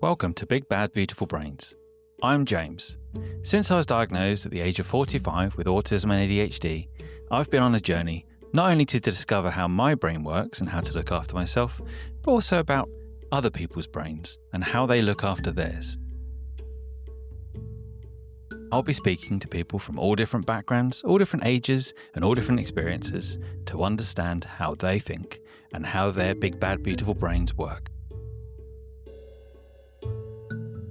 Welcome to Big Bad Beautiful Brains. I'm James. Since I was diagnosed at the age of 45 with autism and ADHD, I've been on a journey not only to discover how my brain works and how to look after myself, but also about other people's brains and how they look after theirs. I'll be speaking to people from all different backgrounds, all different ages, and all different experiences to understand how they think and how their big, bad, beautiful brains work.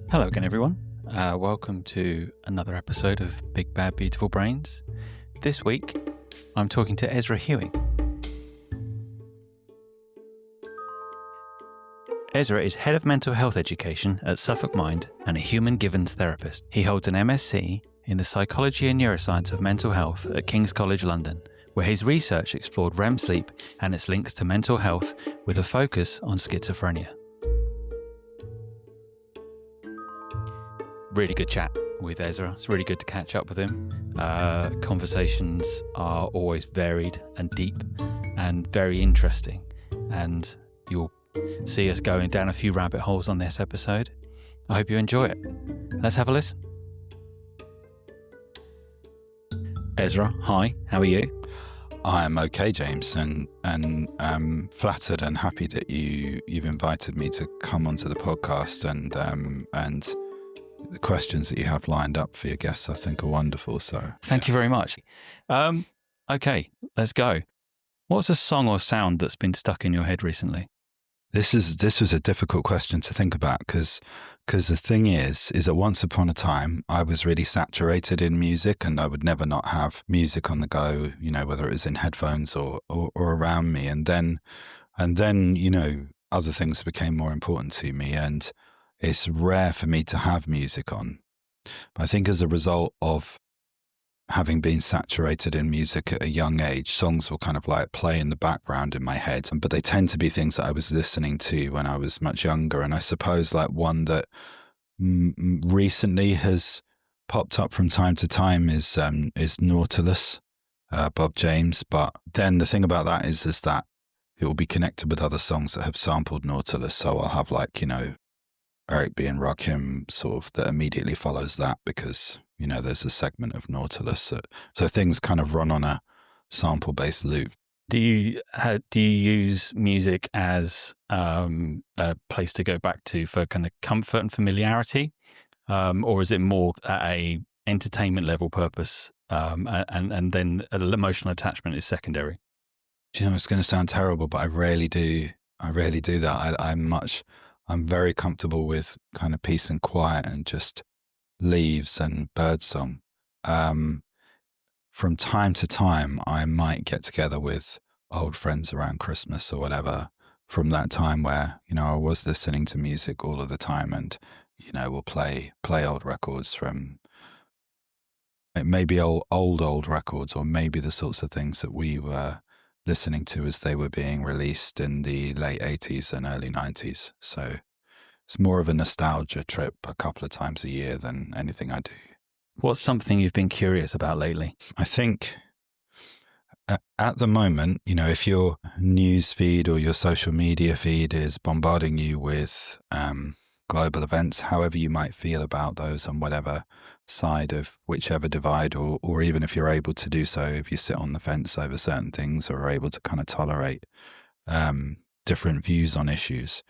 Hello again, everyone. Welcome to another episode of Big, Bad, Beautiful Brains. This week, I'm talking to Ezra Hewing. Ezra is Head of Mental Health Education at Suffolk Mind and a Human Givens therapist. He holds an MSc in the Psychology and Neuroscience of Mental Health at King's College London, where his research explored REM sleep and its links to mental health with a focus on schizophrenia. Really good chat with Ezra. It's really good to catch up with him. Conversations are always varied and deep and very interesting, and you'll see us going down a few rabbit holes on this episode. I hope you enjoy it. Let's have a listen. Ezra, hi, how are you? I'm okay, James, and I'm flattered and happy that you've invited me to come onto the podcast, and the questions that you have lined up for your guests, I think, are wonderful. So thank you very much. Okay, let's go. What's a song or sound that's been stuck in your head recently? This was a difficult question to think about because the thing is that once upon a time I was really saturated in music, and I would never not have music on the go, you know, whether it was in headphones or around me, and then you know, other things became more important to me, and it's rare for me to have music on. But I think as a result of having been saturated in music at a young age, songs will kind of like play in the background in my head, but they tend to be things that I was listening to when I was much younger. And I suppose like one that recently has popped up from time to time is Nautilus, Bob James. But then the thing about that is that it will be connected with other songs that have sampled Nautilus. So I'll have like, you know, Eric B. and Rakim sort of that immediately follows that because, you know, there's a segment of Nautilus. So things kind of run on a sample-based loop. Do you use music as a place to go back to for kind of comfort and familiarity? Or is it more at a entertainment level purpose and then an emotional attachment is secondary? Do you know, it's going to sound terrible, but I rarely do that. I'm very comfortable with kind of peace and quiet and just leaves and birdsong. From time to time, I might get together with old friends around Christmas or whatever from that time where, you know, I was listening to music all of the time, and, you know, we'll play old records from maybe old records, or maybe the sorts of things that we were listening to as they were being released in the late 80s and early 90s. So it's more of a nostalgia trip a couple of times a year than anything I do. What's something you've been curious about lately? I think at the moment, you know, if your news feed or your social media feed is bombarding you with global events, however you might feel about those on whatever side of whichever divide, or even if you're able to do so, if you sit on the fence over certain things or are able to kind of tolerate different views on issues,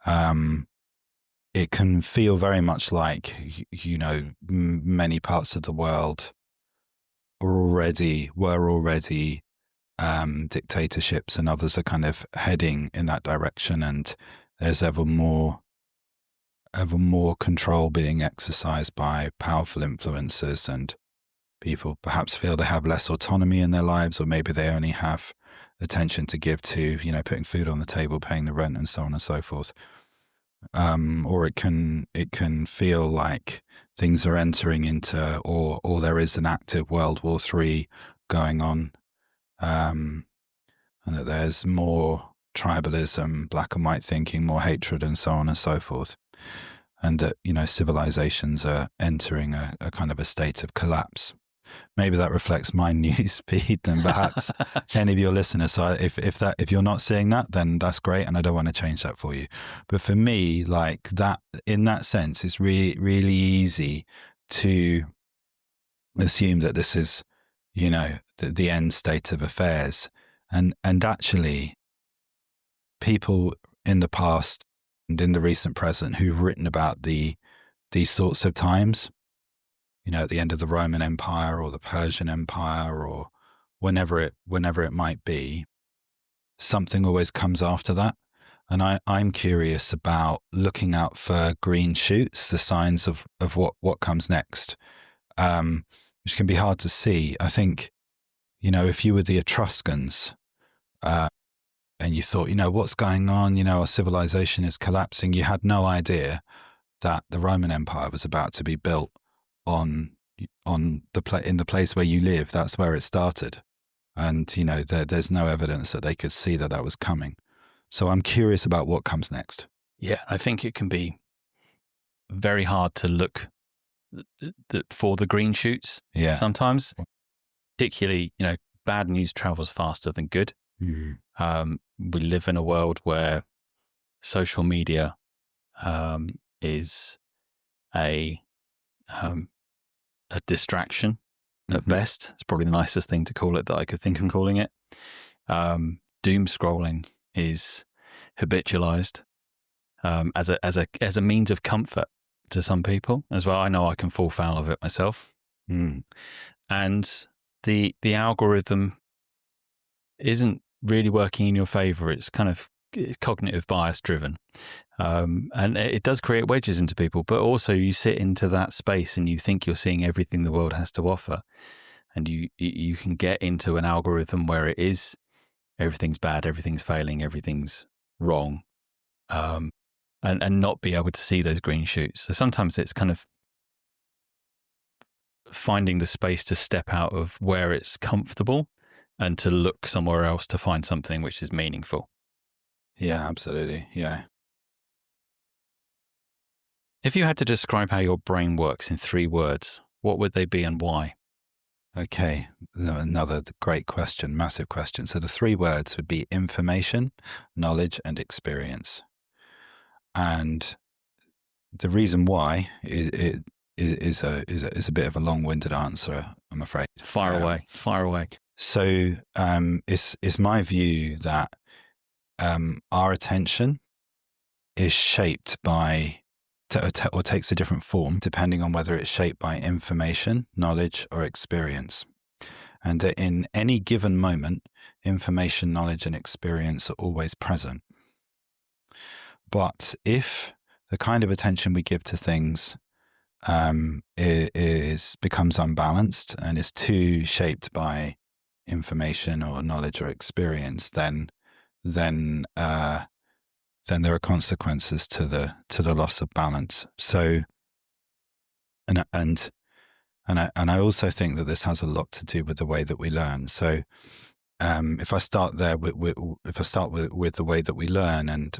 it can feel very much like, you know, many parts of the world were already dictatorships, and others are kind of heading in that direction, and there's ever more control being exercised by powerful influencers, and people perhaps feel they have less autonomy in their lives, or maybe they only have attention to give to, you know, putting food on the table, paying the rent, and so on and so forth. Or it can feel like things are entering into, or there is an active World War III going on, and that there's more tribalism, black and white thinking, more hatred, and so on and so forth. And that, you know, civilizations are entering a kind of a state of collapse. maybe that reflects my news feed than perhaps any of your listeners. So if you're not seeing that, then that's great, and I don't want to change that for you. But for me, like that, in that sense, it's really easy to assume that this is, you know, the end state of affairs, and actually, people in the past and in the recent present who've written about these sorts of times, you know, at the end of the Roman Empire or the Persian Empire or whenever it might be, something always comes after that. And I'm curious about looking out for green shoots, the signs of what comes next, which can be hard to see. I think, you know, if you were the Etruscans, and you thought, you know, what's going on? You know, our civilization is collapsing. You had no idea that the Roman Empire was about to be built in the place where you live. That's where it started, and you know, there's no evidence that they could see that was coming. So I'm curious about what comes next. Yeah, I think it can be very hard to look for the green shoots. Yeah, sometimes, particularly, you know, bad news travels faster than good. Mm-hmm. We live in a world where social media is a distraction at Mm-hmm. best. It's probably the nicest thing to call it that I could think of calling it. Doom scrolling is habitualized as a means of comfort to some people as well. I know I can fall foul of it myself. And the algorithm isn't really working in your favor. It's kind of cognitive bias driven. And it does create wedges into people, but also you sit into that space and you think you're seeing everything the world has to offer. And you can get into an algorithm where it is everything's bad, everything's failing, everything's wrong, and not be able to see those green shoots. So sometimes it's kind of finding the space to step out of where it's comfortable and to look somewhere else to find something which is meaningful. Yeah, absolutely. Yeah. If you had to describe how your brain works in 3 words, what would they be and why? Okay, another great question, massive question. So the 3 words would be information, knowledge, and experience. And the reason why is a bit of a long-winded answer, I'm afraid. Fire away. So it's my view that our attention is shaped by, or takes a different form depending on whether it's shaped by information, knowledge, or experience. And that in any given moment, information, knowledge, and experience are always present. But if the kind of attention we give to things becomes unbalanced and is too shaped by information or knowledge or experience, then there are consequences to the loss of balance. So, and I also think that this has a lot to do with the way that we learn. So, if I start there with the way that we learn, and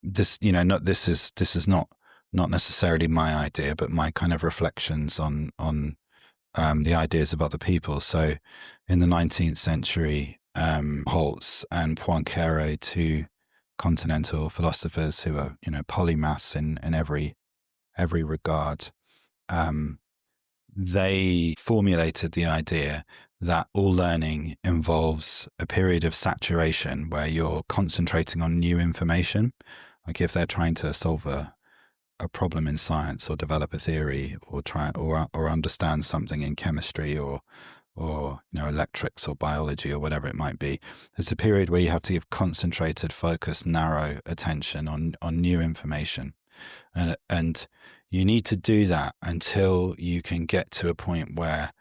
this is not necessarily my idea, but my kind of reflections on the ideas of other people. So, in the 19th century, Holtz and Poincaré, 2 continental philosophers who are, you know, polymaths in every regard, they formulated the idea that all learning involves a period of saturation where you're concentrating on new information. Like if they're trying to solve a problem in science or develop a theory or understand something in chemistry or you know, electrics or biology or whatever it might be, there's a period where you have to give concentrated, focused, narrow attention on new information. And you need to do that until you can get to a point where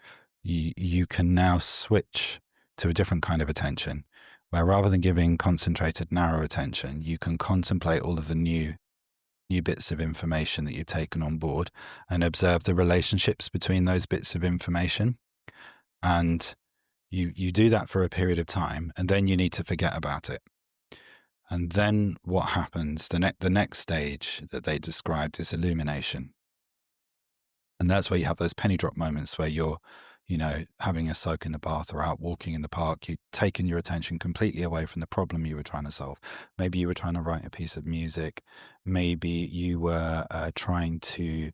you can now switch to a different kind of attention, where rather than giving concentrated, narrow attention, you can contemplate all of the new bits of information that you've taken on board and observe the relationships between those bits of information. And you do that for a period of time, and then you need to forget about it. And then what happens, the next stage that they described is illumination. And that's where you have those penny drop moments where you're, having a soak in the bath or out walking in the park. You've taken your attention completely away from the problem you were trying to solve. Maybe you were trying to write a piece of music. Maybe you were trying to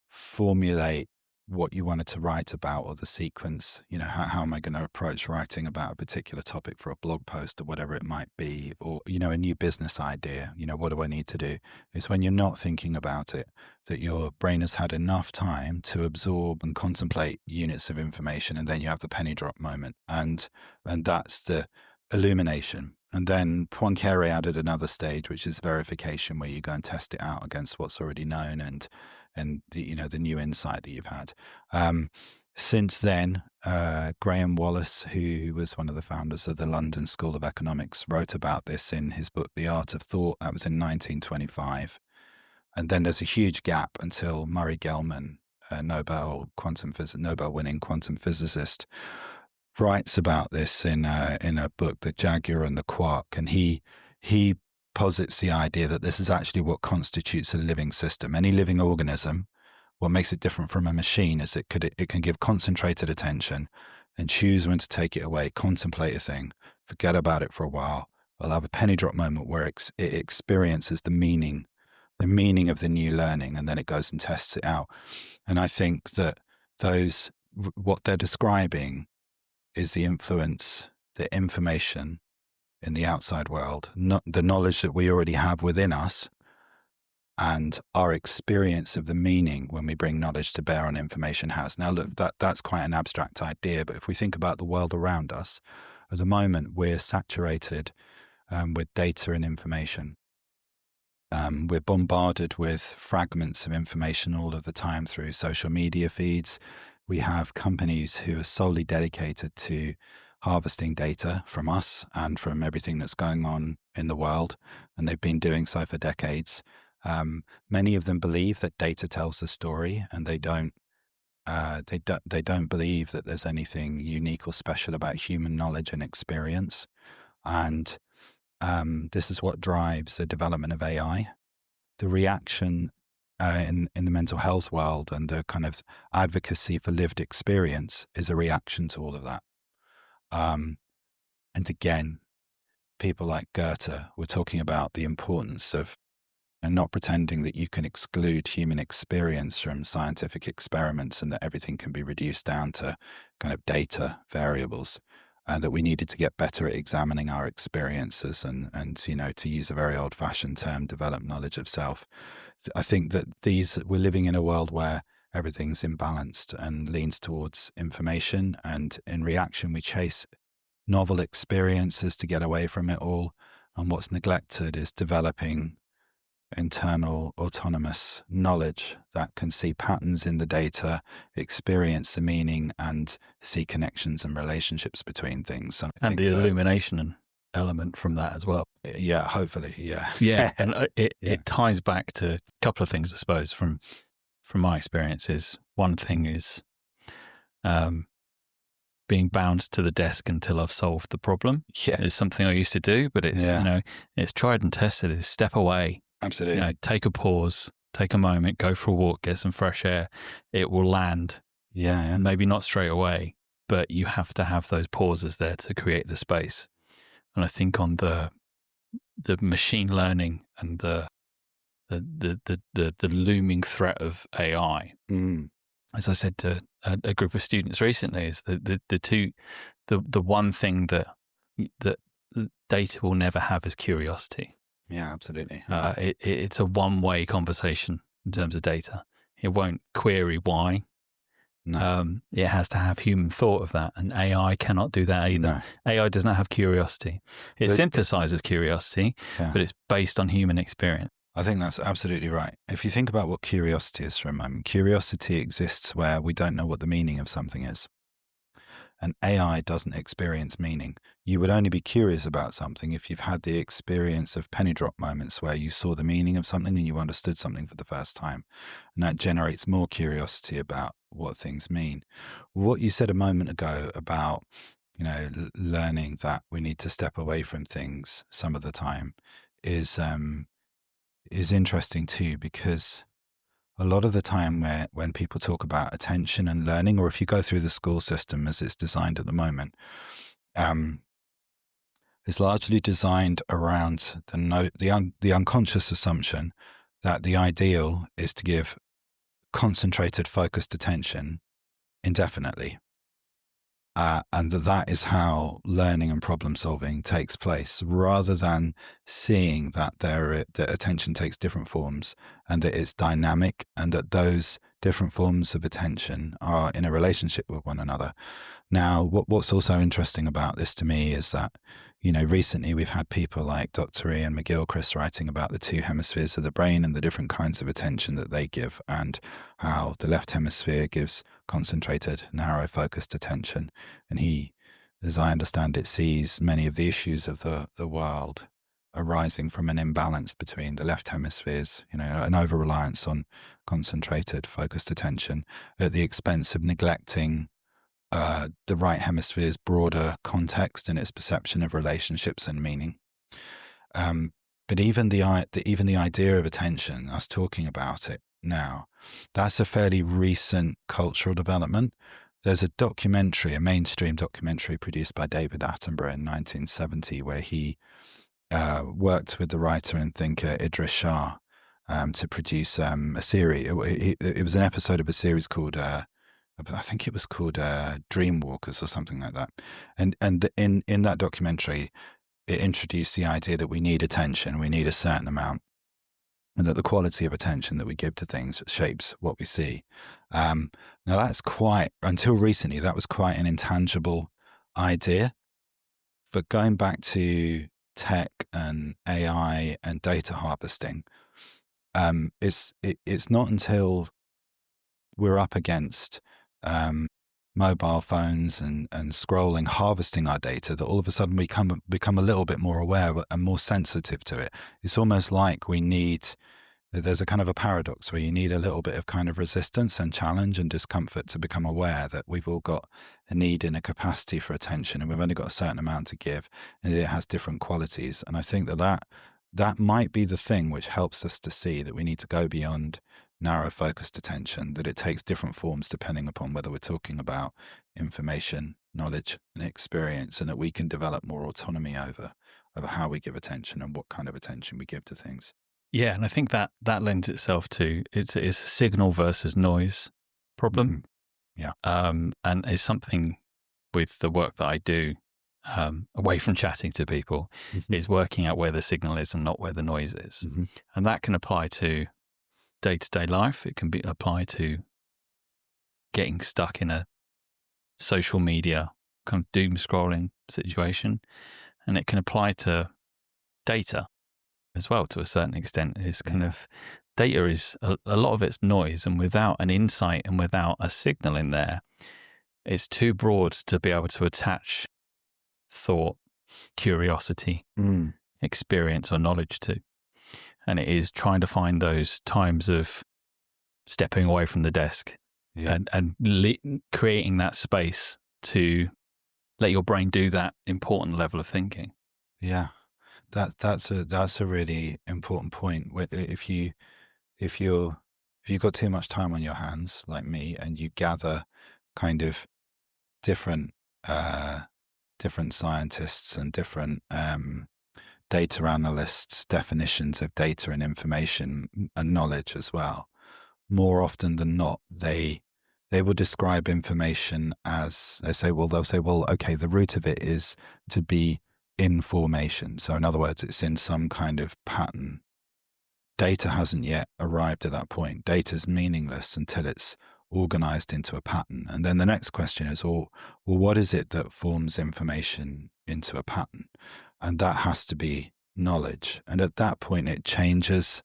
formulate what you wanted to write about, or the sequence. How am I going to approach writing about a particular topic for a blog post or whatever it might be, or a new business idea. What do I need to do? It's when you're not thinking about it that your brain has had enough time to absorb and contemplate units of information, and then you have the penny drop moment, and that's the illumination. And then Poincaré added another stage, which is verification, where you go and test it out against what's already known and the new insight that you've had. Since then, Graham Wallas, who was one of the founders of the London School of Economics, wrote about this in his book, The Art of Thought. That was in 1925. And then there's a huge gap until Murray Gell-Mann, a Nobel-winning quantum physicist, writes about this in a book, The Jaguar and the Quark. And he posits the idea that this is actually what constitutes a living system. Any living organism, what makes it different from a machine is it can give concentrated attention and choose when to take it away, contemplate a thing, forget about it for a while. It'll have a penny drop moment where it experiences the meaning of the new learning, and then it goes and tests it out. And I think that what they're describing is the influence, the information in the outside world, not the knowledge that we already have within us, and our experience of the meaning when we bring knowledge to bear on information has. Now, look, that's quite an abstract idea, but if we think about the world around us, at the moment we're saturated with data and information. We're bombarded with fragments of information all of the time through social media feeds. We have companies who are solely dedicated to harvesting data from us and from everything that's going on in the world, and they've been doing so for decades. Many of them believe that data tells the story, and they don't believe that there's anything unique or special about human knowledge and experience. And this is what drives the development of AI. The reaction in the mental health world and the kind of advocacy for lived experience is a reaction to all of that. And again, people like Goethe were talking about the importance of not pretending that you can exclude human experience from scientific experiments and that everything can be reduced down to kind of data variables, and that we needed to get better at examining our experiences and to use a very old-fashioned term, develop knowledge of self. I think that we're living in a world where everything's imbalanced and leans towards information, and in reaction we chase novel experiences to get away from it all, and what's neglected is developing internal autonomous knowledge that can see patterns in the data, experience the meaning, and see connections and relationships between things. And the illumination element from that as well. Yeah, hopefully, yeah. Yeah, and it ties back to a couple of things, I suppose, from my experiences. One thing is being bound to the desk until I've solved the problem. Yeah. It's something I used to do, but it's, it's tried and tested. It's step away. Absolutely. Take a pause, take a moment, go for a walk, get some fresh air. It will land. Yeah. Maybe not straight away, but you have to have those pauses there to create the space. And I think on the machine learning and the looming threat of AI, as I said to a group of students recently, is the one thing that data will never have is curiosity. Yeah, absolutely. It's a one-way conversation in terms of data. It won't query why. No. It has to have human thought of that, and AI cannot do that either. No. AI does not have curiosity. It synthesizes curiosity, but it's based on human experience. I think that's absolutely right. If you think about what curiosity is for a moment, curiosity exists where we don't know what the meaning of something is. And AI doesn't experience meaning. You would only be curious about something if you've had the experience of penny drop moments where you saw the meaning of something and you understood something for the first time. And that generates more curiosity about what things mean. What you said a moment ago about, learning that we need to step away from things some of the time is interesting too, because a lot of the time when people talk about attention and learning, or if you go through the school system as it's designed at the moment, it's largely designed around the unconscious assumption that the ideal is to give concentrated, focused attention indefinitely. And that is how learning and problem solving takes place, rather than seeing that that attention takes different forms and that it's dynamic, and that those different forms of attention are in a relationship with one another. Now, what's also interesting about this to me is that, recently we've had people like Dr. Ian McGilchrist writing about the two hemispheres of the brain and the different kinds of attention that they give, and how the left hemisphere gives concentrated, narrow, focused attention. And he, as I understand it, sees many of the issues of the world arising from an imbalance between the left hemispheres, an over-reliance on concentrated, focused attention at the expense of neglecting the right hemisphere's broader context and its perception of relationships and meaning. But even the idea of attention, us talking about it now, that's a fairly recent cultural development. There's a mainstream documentary produced by David Attenborough in 1970, where he worked with the writer and thinker Idris Shah to produce a series. It was an episode of a series called I think it was called Dreamwalkers or something like that. And in that documentary, it introduced the idea that we need attention, we need a certain amount, and that the quality of attention that we give to things shapes what we see. Now that's until recently, that was quite an intangible idea. But going back to tech and AI and data harvesting, it's not until we're up against mobile phones and scrolling, harvesting our data, that all of a sudden we become a little bit more aware and more sensitive to it. It's almost like there's a kind of a paradox where you need a little bit of kind of resistance and challenge and discomfort to become aware that we've all got a need and a capacity for attention, and we've only got a certain amount to give, and it has different qualities. And I think that might be the thing which helps us to see that we need to go beyond narrow focused attention, that it takes different forms depending upon whether we're talking about information, knowledge, and experience, and that we can develop more autonomy over how we give attention and what kind of attention we give to things. Yeah, and I think that lends itself to it's a signal versus noise problem. Mm-hmm. Yeah. And it's something with the work that I do, away from chatting to people, Mm-hmm. is working out where the signal is and not where the noise is. Mm-hmm. And that can apply to day-to-day life. It can be applied to getting stuck in a social media kind of doom scrolling situation. And it can apply to data as well, to a certain extent. Is kind of data is a lot of it's noise, and without an insight and without a signal in there, it's too broad to be able to attach thought, curiosity, experience, or knowledge to. And it is trying to find those times of stepping away from the desk and creating that space to let your brain do that important level of thinking. Yeah, that's a really important point. If you've got too much time on your hands, like me, and you gather kind of different scientists and different data analysts' definitions of data and information and knowledge as well, more often than not, they will describe information as, they'll say, well, okay, the root of it is to be information. So in other words, it's in some kind of pattern. Data hasn't yet arrived at that point. Data's meaningless until it's organized into a pattern. And then the next question is, well, what is it that forms information into a pattern? And that has to be knowledge. And at that point, it changes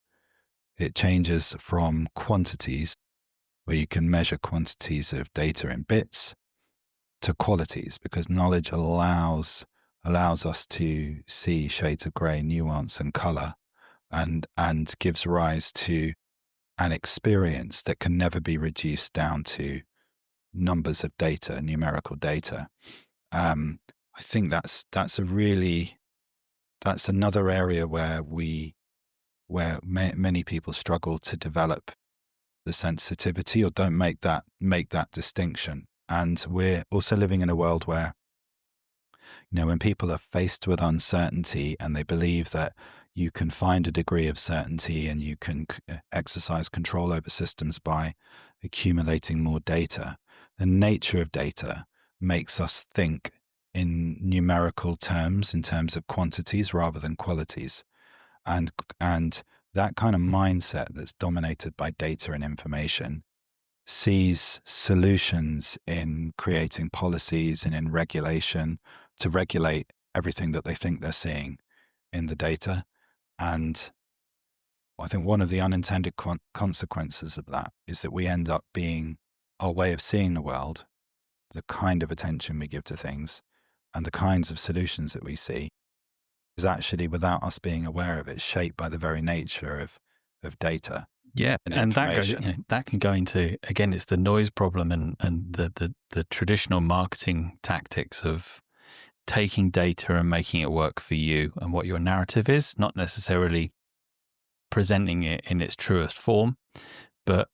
from quantities, where you can measure quantities of data in bits, to qualities, because knowledge allows us to see shades of gray, nuance, and color, and gives rise to an experience that can never be reduced down to numbers of data, numerical data. I think that's another area where many people struggle to develop the sensitivity or don't make that distinction. And we're also living in a world where, when people are faced with uncertainty and they believe that you can find a degree of certainty and you can exercise control over systems by accumulating more data, the nature of data makes us think in numerical terms, in terms of quantities rather than qualities. And that kind of mindset that's dominated by data and information sees solutions in creating policies and in regulation to regulate everything that they think they're seeing in the data. And I think one of the unintended consequences of that is that we end up being our way of seeing the world, the kind of attention we give to things, and the kinds of solutions that we see is actually, without us being aware of it, shaped by the very nature of data. Yeah, and that can go into, again, it's the noise problem and the traditional marketing tactics of taking data and making it work for you and what your narrative is, not necessarily presenting it in its truest form, but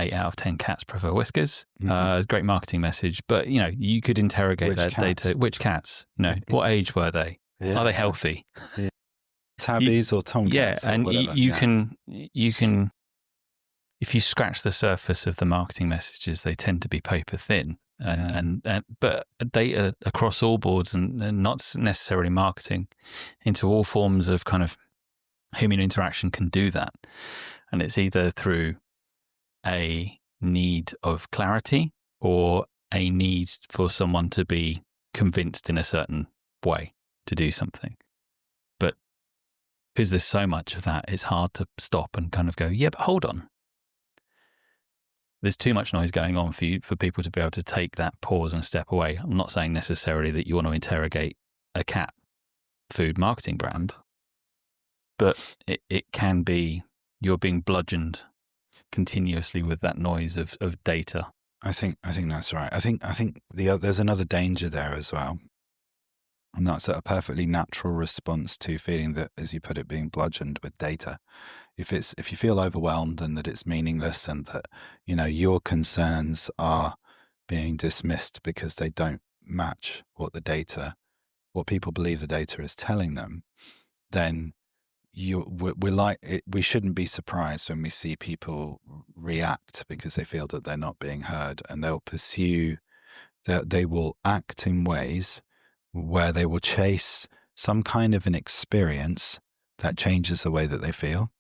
8 out of 10 cats prefer whiskers. It's a great marketing message, but you could interrogate data. Which cats? What age were they? Yeah. Are they healthy? Yeah. Tabbies or tomcats? Yeah, and you can, if you scratch the surface of the marketing messages, they tend to be paper thin. But data across all boards and not necessarily marketing, into all forms of kind of human interaction can do that. And it's either through a need of clarity or a need for someone to be convinced in a certain way to do something. But because there's so much of that, it's hard to stop and kind of go, yeah, but hold on. There's too much noise going on for people to be able to take that pause and step away. I'm not saying necessarily that you want to interrogate a cat food marketing brand, but it can be you're being bludgeoned continuously with that noise of data. I think that's right. I think there's another danger there as well. And that's a perfectly natural response to feeling that, as you put it, being bludgeoned with data. If you feel overwhelmed and that it's meaningless and that, your concerns are being dismissed because they don't match what people believe the data is telling them, then we shouldn't be surprised when we see people react because they feel that they're not being heard, and they will act in ways where they will chase some kind of an experience that changes the way that they feel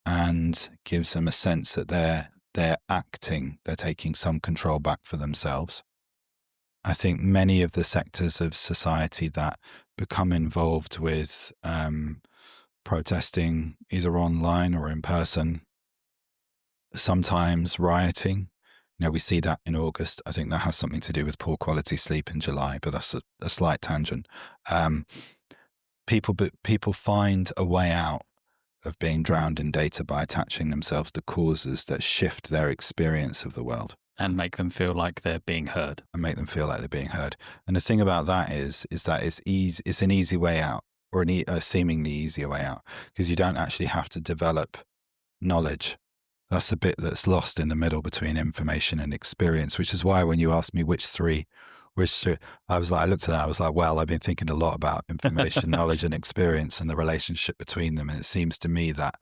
and gives them a sense that they're acting, they're taking some control back for themselves. I think many of the sectors of society that become involved with protesting either online or in person, sometimes rioting. We see that in August. I think that has something to do with poor quality sleep in July, but that's a slight tangent. People find a way out of being drowned in data by attaching themselves to causes that shift their experience of the world. And make them feel like they're being heard. And the thing about that is that it's an easy way out, or a seemingly easier way out, because you don't actually have to develop knowledge. That's the bit that's lost in the middle between information and experience, which is why when you asked me which three, I looked at that, I was like, well, I've been thinking a lot about information, knowledge and experience and the relationship between them. And it seems to me that,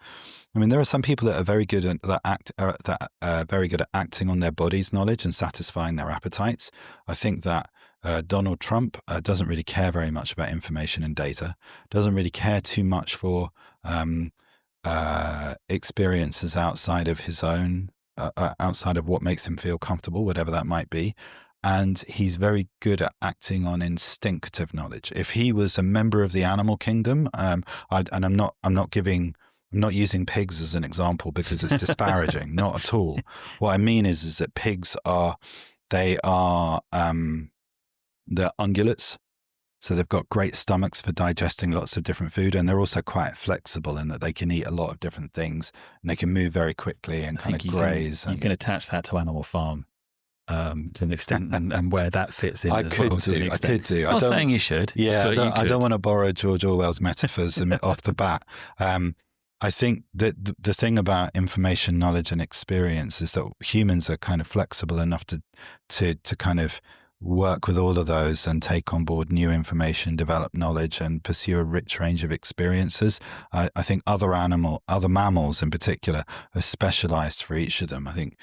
there are some people that are very good at very good at acting on their body's knowledge and satisfying their appetites. I think that Donald Trump doesn't really care very much about information and data, doesn't really care too much for experiences outside of his own, outside of what makes him feel comfortable, whatever that might be. And he's very good at acting on instinctive knowledge. If he was a member of the animal kingdom, I'm not using pigs as an example because it's disparaging, not at all. What I mean is that pigs they're ungulates. So they've got great stomachs for digesting lots of different food, and they're also quite flexible in that they can eat a lot of different things, and they can move very quickly and kind of graze. You can attach that to Animal Farm to an extent, and where that fits in. I could do. I'm not saying you should. Yeah, I don't want to borrow George Orwell's metaphors off the bat. I think that the thing about information, knowledge, and experience is that humans are kind of flexible enough to kind of work with all of those and take on board new information, develop knowledge, and pursue a rich range of experiences. I think other mammals in particular are specialized for each of them. I think,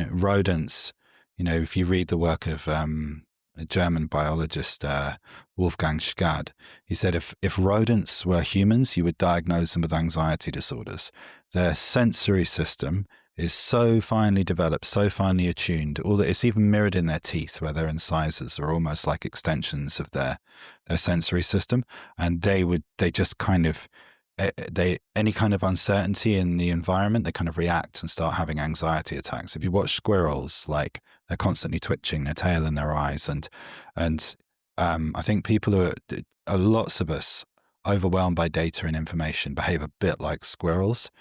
rodents, if you read the work of a German biologist, Wolfgang Schad, he said if rodents were humans, you would diagnose them with anxiety disorders. Their sensory system is so finely developed, so finely attuned. It's even mirrored in their teeth, where their incisors are almost like extensions of their sensory system. And they just kind of, any kind of uncertainty in the environment, they kind of react and start having anxiety attacks. If you watch squirrels, like they're constantly twitching their tail and their eyes, and I think people are lots of us overwhelmed by data and information behave a bit like squirrels.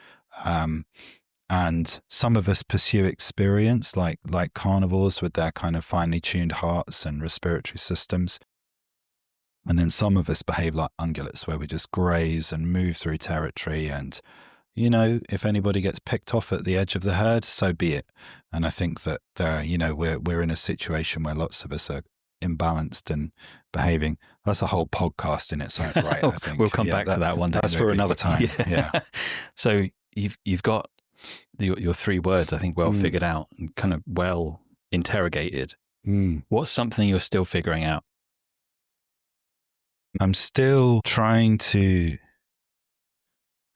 And some of us pursue experience like carnivores with their kind of finely tuned hearts and respiratory systems. And then some of us behave like ungulates, where we just graze and move through territory. And, if anybody gets picked off at the edge of the herd, so be it. And I think that, we're in a situation where lots of us are imbalanced and behaving. That's a whole podcast in its own right, I think. We'll come back to that one day. That's for another time. Yeah. So you've got your 3 words, I think, well figured out and kind of well interrogated. What's something you're still figuring out? I'm still trying to.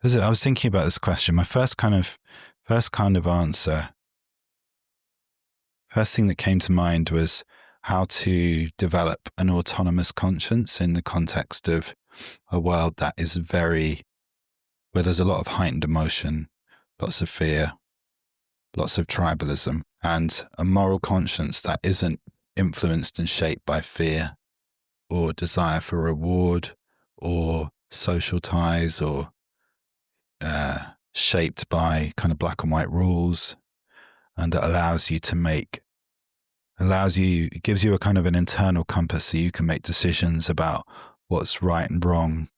I was thinking about this question. My first kind of answer, first thing that came to mind was how to develop an autonomous conscience in the context of a world that is where there's a lot of heightened emotion, lots of fear, lots of tribalism, and a moral conscience that isn't influenced and shaped by fear or desire for reward or social ties, or shaped by kind of black and white rules, and that it gives you a kind of an internal compass so you can make decisions about what's right and wrong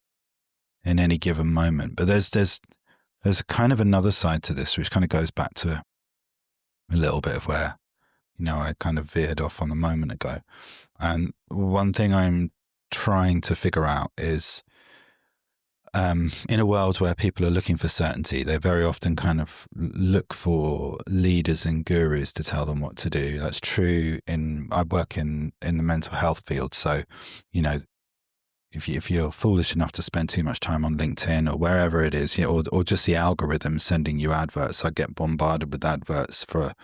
in any given moment. But there's a kind of another side to this, which kind of goes back to a little bit of where, I kind of veered off on a moment ago. And one thing I'm trying to figure out is, in a world where people are looking for certainty, they very often kind of look for leaders and gurus to tell them what to do. That's true I work in the mental health field. So, if you're foolish enough to spend too much time on LinkedIn or wherever it is, or just the algorithm sending you adverts. I get bombarded with adverts for,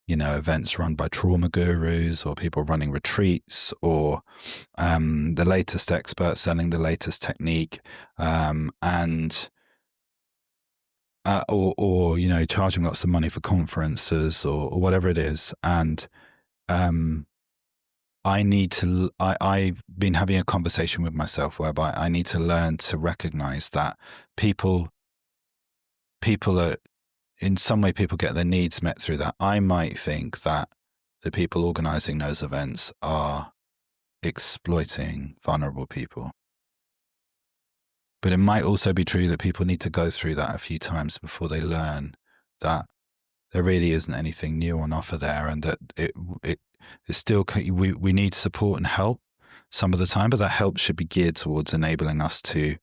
events run by trauma gurus or people running retreats, or the latest expert selling the latest technique, or charging lots of money for conferences or whatever it is. And I've been having a conversation with myself whereby I need to learn to recognize that people are, in some way, people get their needs met through that. I might think that the people organizing those events are exploiting vulnerable people. But it might also be true that people need to go through that a few times before they learn that there really isn't anything new on offer there, and that it's still, we need support and help some of the time, but that help should be geared towards enabling us to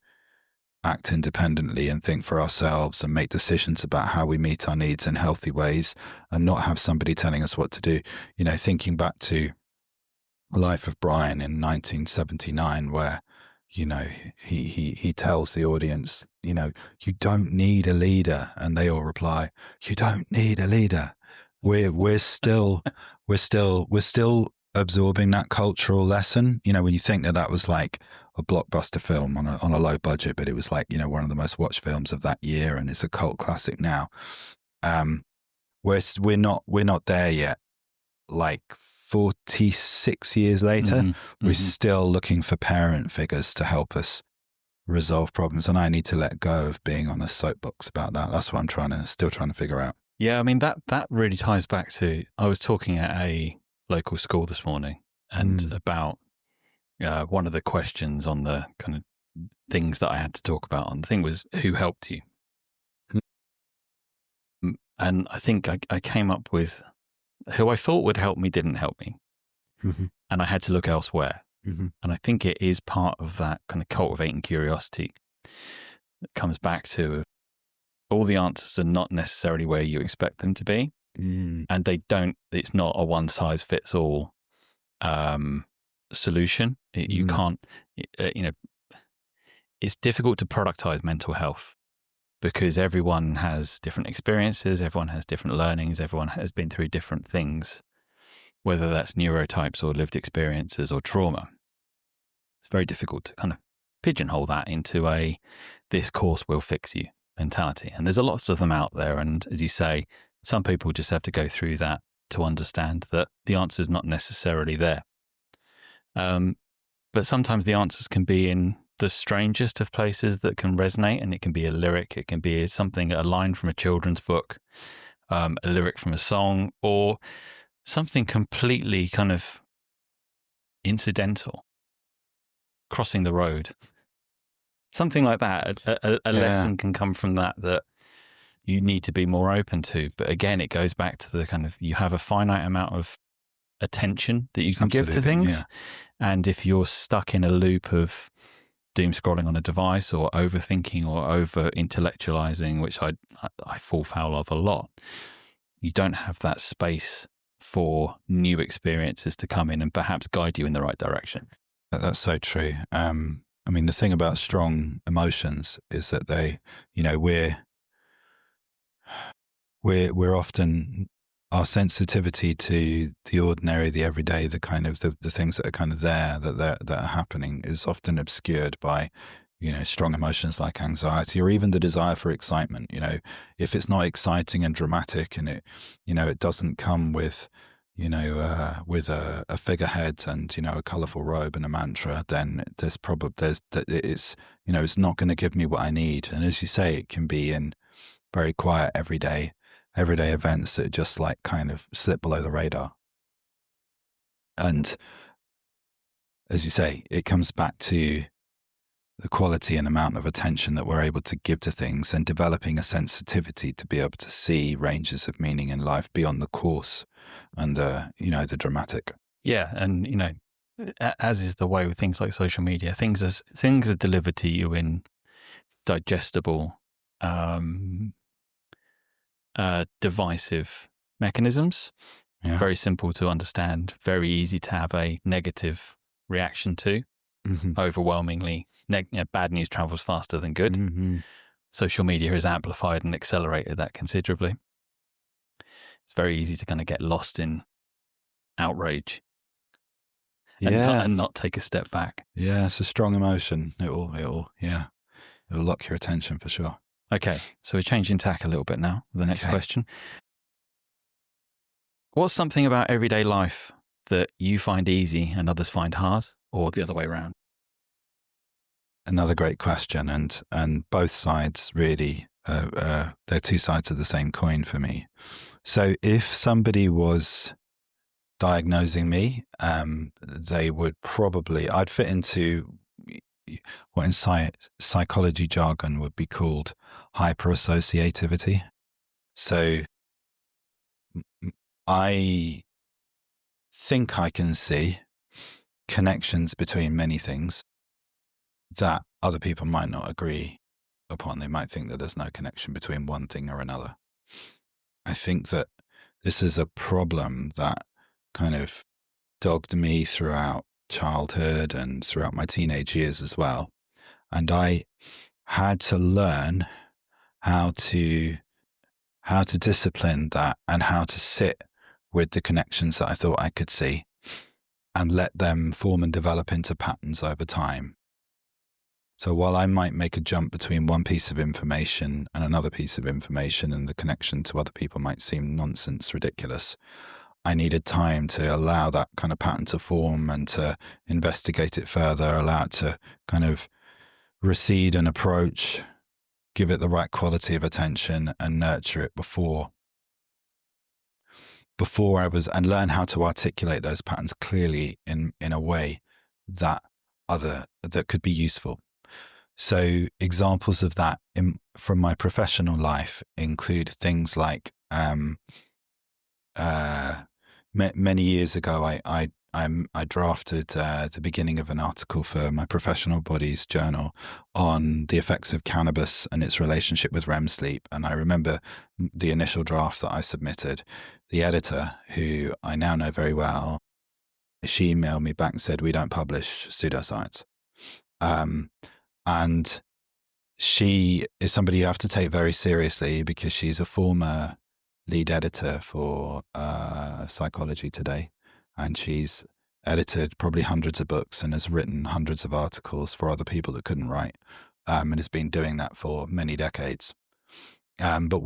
act independently and think for ourselves and make decisions about how we meet our needs in healthy ways, and not have somebody telling us what to do. Thinking back to The Life of Brian in 1979, where, he tells the audience, you don't need a leader. And they all reply, you don't need a leader. We're still absorbing that cultural lesson. When you think that was like a blockbuster film on a low budget, but it was like, one of the most watched films of that year, and it's a cult classic now. We're not there yet. Like 46 years later, we're still looking for parent figures to help us resolve problems. And I need to let go of being on a soapbox about that. That's what I'm still trying to figure out. Yeah, I mean, that really ties back to, I was talking at a local school this morning, and about one of the questions on the kind of things that I had to talk about on the thing was, who helped you? And I think I came up with who I thought would help me didn't help me. Mm-hmm. And I had to look elsewhere. Mm-hmm. And I think it is part of that kind of cultivating curiosity that comes back to all the answers are not necessarily where you expect them to be. Mm. And it's not a one size fits all solution. You can't, it's difficult to productize mental health because everyone has different experiences, everyone has different learnings, everyone has been through different things, whether that's neurotypes or lived experiences or trauma. It's very difficult to kind of pigeonhole that into this course will fix you mentality. And there's lots of them out there. And as you say, some people just have to go through that to understand that the answer is not necessarily there. But sometimes the answers can be in the strangest of places that can resonate, and it can be a lyric, it can be a line from a children's book, a lyric from a song, or something completely kind of incidental, crossing the road, something like that. A lesson can come from that you need to be more open to. But again, it goes back to the kind of, you have a finite amount of attention that you can give to things. Yeah. And if you're stuck in a loop of doom scrolling on a device or overthinking or over intellectualizing, which I fall foul of a lot, you don't have that space for new experiences to come in and perhaps guide you in the right direction. That's so true. I mean, the thing about strong emotions is that they, we're often, our sensitivity to the ordinary, the everyday, the kind of the things that are kind of there, that are happening, is often obscured by, strong emotions like anxiety or even the desire for excitement. If it's not exciting and dramatic and it doesn't come with, with a figurehead and, a colorful robe and a mantra, then it's not going to give me what I need. And as you say, it can be in very quiet, everyday events that just like kind of slip below the radar. And as you say, it comes back to the quality and amount of attention that we're able to give to things and developing a sensitivity to be able to see ranges of meaning in life beyond the coarse and the dramatic. Yeah. And, as is the way with things like social media, things are delivered to you in digestible, divisive mechanisms. Yeah. Very simple to understand, very easy to have a negative reaction to. Mm-hmm. Overwhelmingly, bad news travels faster than good. Mm-hmm. Social media has amplified and accelerated that considerably. It's very easy to kind of get lost in outrage and not take a step back. Yeah, it's a strong emotion. It'll lock your attention for sure. Okay, so we're changing tack a little bit now. The next question. What's something about everyday life that you find easy and others find hard, or the other way around? Another great question, and both sides really, they're two sides of the same coin for me. So if somebody was diagnosing me, they would probably, I'd fit into what in psychology jargon would be called hyper-associativity. So I think I can see connections between many things that other people might not agree upon. They might think that there's no connection between one thing or another. I think that this is a problem that kind of dogged me throughout childhood and throughout my teenage years as well. And I had to learn how to discipline that and how to sit with the connections that I thought I could see and let them form and develop into patterns over time. So while I might make a jump between one piece of information and another piece of information, and the connection to other people might seem nonsense, ridiculous, I needed time to allow that kind of pattern to form and to investigate it further, allow it to kind of recede and approach, give it the right quality of attention and nurture it before and learn how to articulate those patterns clearly in a way that could be useful. So examples of that from my professional life include things like Many years ago, I drafted the beginning of an article for my professional body's journal on the effects of cannabis and its relationship with REM sleep. And I remember the initial draft that I submitted. The editor, who I now know very well, she emailed me back and said, "We don't publish pseudoscience." And she is somebody you have to take very seriously because she's a former lead editor for Psychology Today, and she's edited probably hundreds of books and has written hundreds of articles for other people that couldn't write, and has been doing that for many decades. But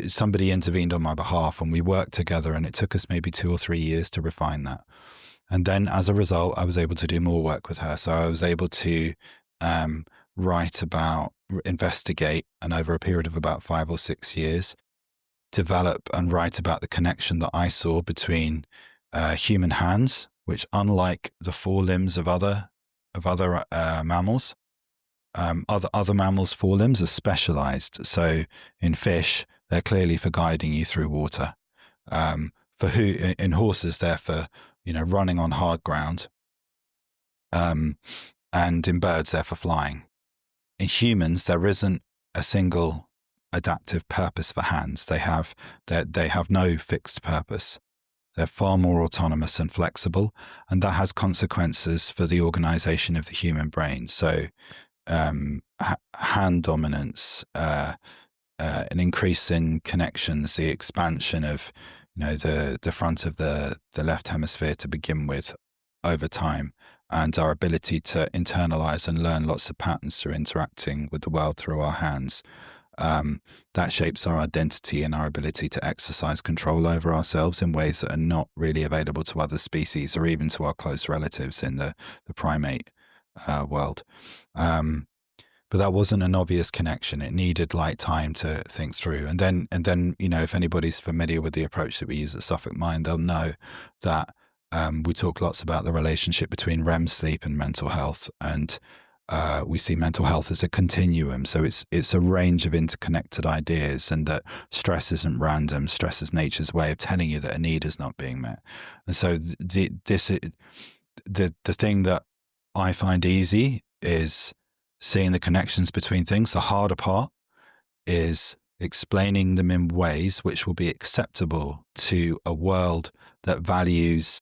somebody intervened on my behalf, and we worked together, and it took us maybe 2 or 3 years to refine that. And then as a result, I was able to do more work with her. So I was able to investigate, and over a period of about 5 or 6 years, develop and write about the connection that I saw between human hands, which, unlike the forelimbs of other mammals, other mammals' forelimbs are specialized. So in fish, they're clearly for guiding you through water. In horses, they're for running on hard ground. And in birds, they're for flying. In humans, there isn't a single adaptive purpose for hands. They have no fixed purpose. They're far more autonomous and flexible, and that has consequences for the organization of the human brain. So hand dominance, an increase in connections, the expansion of the front of the left hemisphere to begin with over time, and our ability to internalize and learn lots of patterns through interacting with the world through our hands. That shapes our identity and our ability to exercise control over ourselves in ways that are not really available to other species or even to our close relatives in the primate world. But that wasn't an obvious connection. It needed time to think through. And then, if anybody's familiar with the approach that we use at Suffolk Mind, they'll know that we talk lots about the relationship between REM sleep and mental health. And we see mental health as a continuum. So it's a range of interconnected ideas, and that stress isn't random. Stress is nature's way of telling you that a need is not being met. And so the thing that I find easy is seeing the connections between things. The harder part is explaining them in ways which will be acceptable to a world that values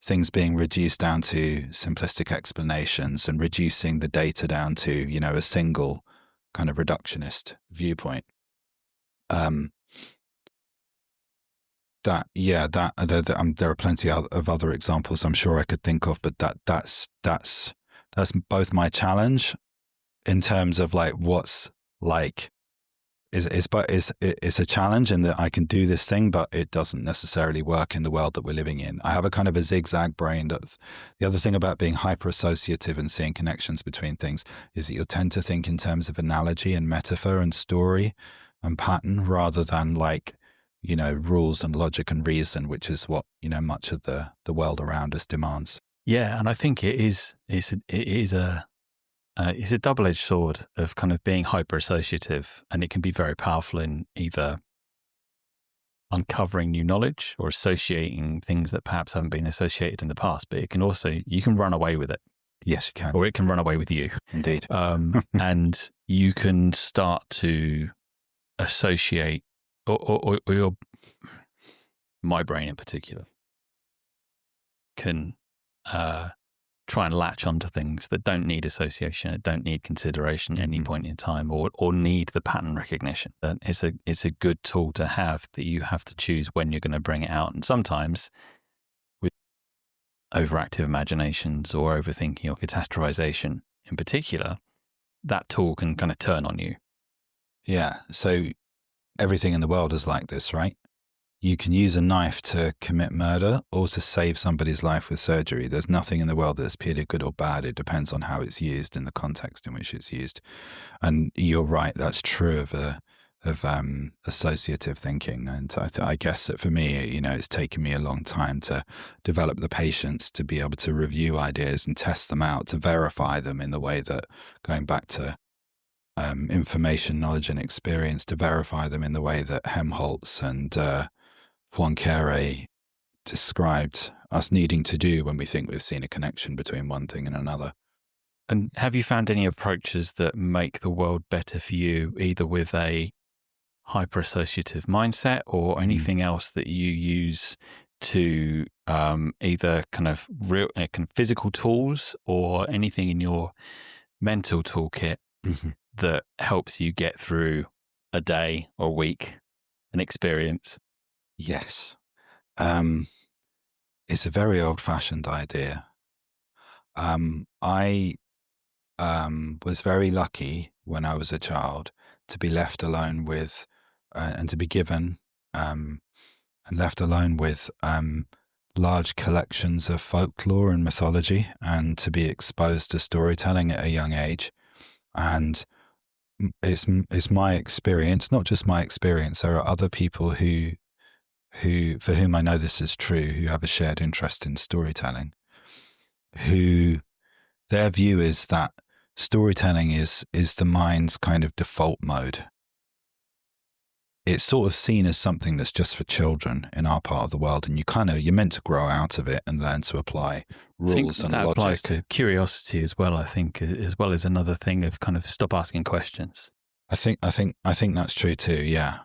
things being reduced down to simplistic explanations and reducing the data down to, a single kind of reductionist viewpoint. There are plenty of other examples I'm sure I could think of, but that's both my challenge in terms of what's it's a challenge in that I can do this thing, but it doesn't necessarily work in the world that we're living in. I have a kind of a zigzag brain. That's the other thing about being hyper-associative and seeing connections between things, is that you'll tend to think in terms of analogy and metaphor and story and pattern rather than rules and logic and reason, which is what, much of the world around us demands. Yeah. And I think it's a double-edged sword of kind of being hyper-associative, and it can be very powerful in either uncovering new knowledge or associating things that perhaps haven't been associated in the past, but you can run away with it. Yes, you can. Or it can run away with you. Indeed. And you can start to associate, or my brain in particular, can try and latch onto things that don't need association, that don't need consideration at any point in time, or need the pattern recognition. That it's a good tool to have, but you have to choose when you're going to bring it out. And sometimes with overactive imaginations or overthinking or catastrophization in particular, that tool can kind of turn on you. Yeah. So everything in the world is like this, right? You can use a knife to commit murder or to save somebody's life with surgery. There's nothing in the world that's purely good or bad. It depends on how it's used and the context in which it's used. And you're right, that's true of associative thinking. And I guess that for me, it's taken me a long time to develop the patience to be able to review ideas and test them out, to verify them in the way that, going back to information, knowledge, and experience to verify them in the way that Helmholtz and Poincaré described us needing to do when we think we've seen a connection between one thing and another. And have you found any approaches that make the world better for you, either with a hyper-associative mindset or anything else that you use to either kind of real kind of physical tools or anything in your mental toolkit that helps you get through a day or a week, an experience? Yes. It's a very old-fashioned idea. I was very lucky when I was a child to be left alone with, and to be given and left alone with large collections of folklore and mythology, and to be exposed to storytelling at a young age. And it's my experience, not just my experience. There are other people who for whom I know this is true, who have a shared interest in storytelling, who their view is that storytelling is the mind's kind of default mode. It's sort of seen as something that's just for children in our part of the world, and you're meant to grow out of it and learn to apply rules and that logic. Applies to curiosity as well, I think, as well as another thing of kind of stop asking questions. I think that's true too. Yeah.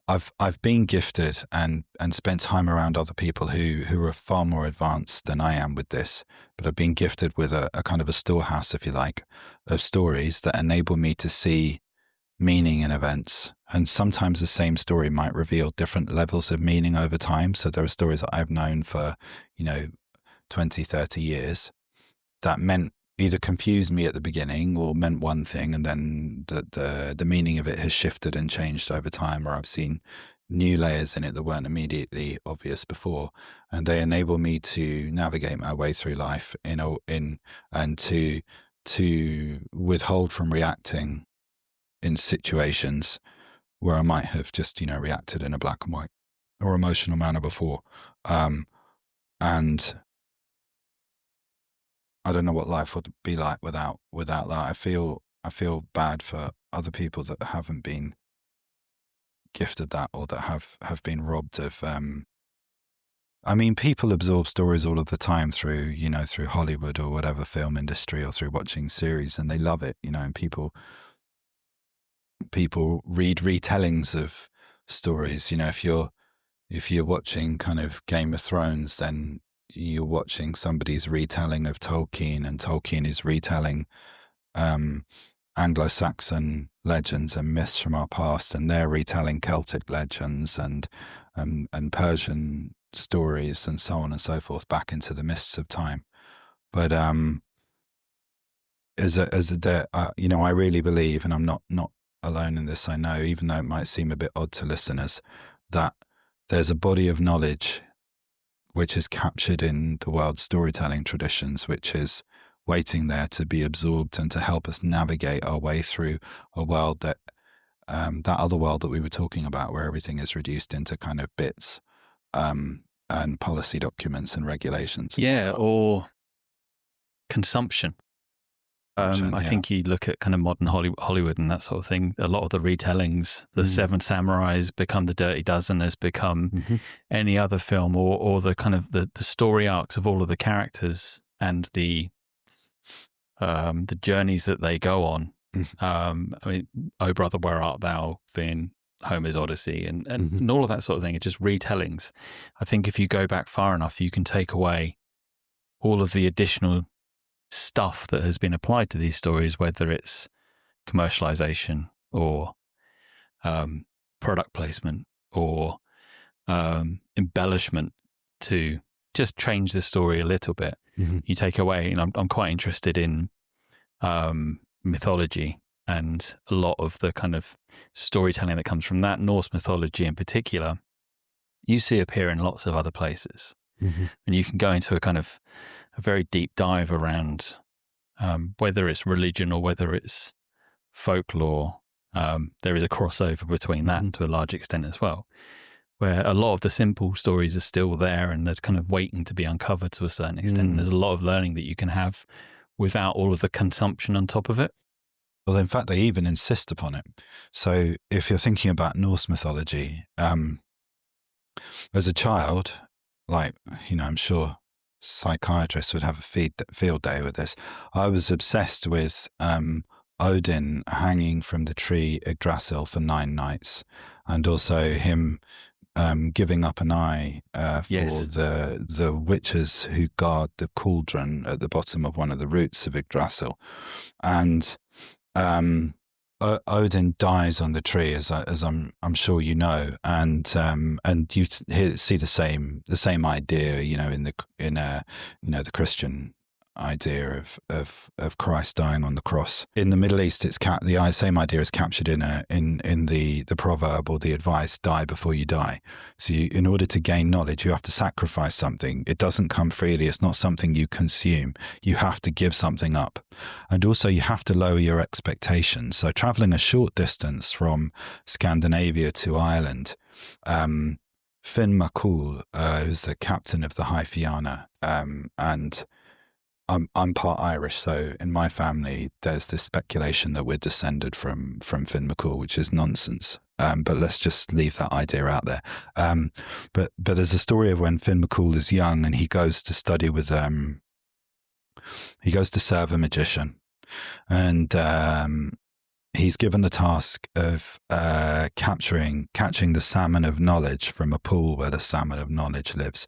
I've been gifted and spent time around other people who are far more advanced than I am with this, but I've been gifted with a kind of a storehouse, if you like, of stories that enable me to see meaning in events. And sometimes the same story might reveal different levels of meaning over time. So there are stories that I've known for, 20, 30 years that meant either confused me at the beginning or meant one thing, and then the meaning of it has shifted and changed over time, or I've seen new layers in it that weren't immediately obvious before, and they enable me to navigate my way through life and to withhold from reacting in situations where I might have just reacted in a black and white or emotional manner before, and I don't know what life would be like without that. I feel bad for other people that haven't been gifted that, or that have been robbed of. People absorb stories all of the time through Hollywood or whatever film industry, or through watching series, and they love it. And people read retellings of stories. If you're watching kind of Game of Thrones, then you're watching somebody's retelling of Tolkien, and Tolkien is retelling Anglo-Saxon legends and myths from our past, and they're retelling Celtic legends and Persian stories and so on and so forth back into the mists of time. But I really believe, and I'm not alone in this, I know, even though it might seem a bit odd to listeners, that there's a body of knowledge which is captured in the world's storytelling traditions, which is waiting there to be absorbed and to help us navigate our way through a world that other world that we were talking about, where everything is reduced into kind of bits and policy documents and regulations. Yeah, or consumption. I think you look at kind of modern Hollywood and that sort of thing. A lot of the retellings, the Seven Samurais become the Dirty Dozen, has become any other film, or the kind of the story arcs of all of the characters and the journeys that they go on. Oh Brother, Where Art Thou, being Homer's Odyssey, and all of that sort of thing. It's just retellings. I think if you go back far enough, you can take away all of the additional stuff that has been applied to these stories, whether it's commercialization or product placement or embellishment to just change the story a little bit. You take away, and I'm quite interested in mythology, and a lot of the kind of storytelling that comes from that, Norse mythology in particular, you see appear in lots of other places. And you can go into a kind of a very deep dive around whether it's religion or whether it's folklore. There is a crossover between that to a large extent as well, where a lot of the simple stories are still there and they're kind of waiting to be uncovered to a certain extent. And there's a lot of learning that you can have without all of the consumption on top of it. Well, in fact, they even insist upon it. So if you're thinking about Norse mythology, as a child, I'm sure psychiatrists would have a field day with this. I was obsessed with Odin hanging from the tree Yggdrasil for 9 nights, and also him giving up an eye for the witches who guard the cauldron at the bottom of one of the roots of Yggdrasil. And Odin dies on the tree, as I'm sure you know, and you see the same idea, in the Christian idea of Christ dying on the cross. In the Middle East, the same idea is captured in the proverb or the advice: die before you die. So in order to gain knowledge, you have to sacrifice something. It doesn't come freely. It's not something you consume. You have to give something up, and also you have to lower your expectations. So traveling a short distance from Scandinavia to Ireland, Finn McCool, who's the captain of the Hyper-Associative, and I'm part Irish, so in my family there's this speculation that we're descended from Finn McCool, which is nonsense. But let's just leave that idea out there. But there's a story of when Finn McCool is young and he goes to study with he goes to serve a magician, and he's given the task of catching the salmon of knowledge from a pool where the salmon of knowledge lives,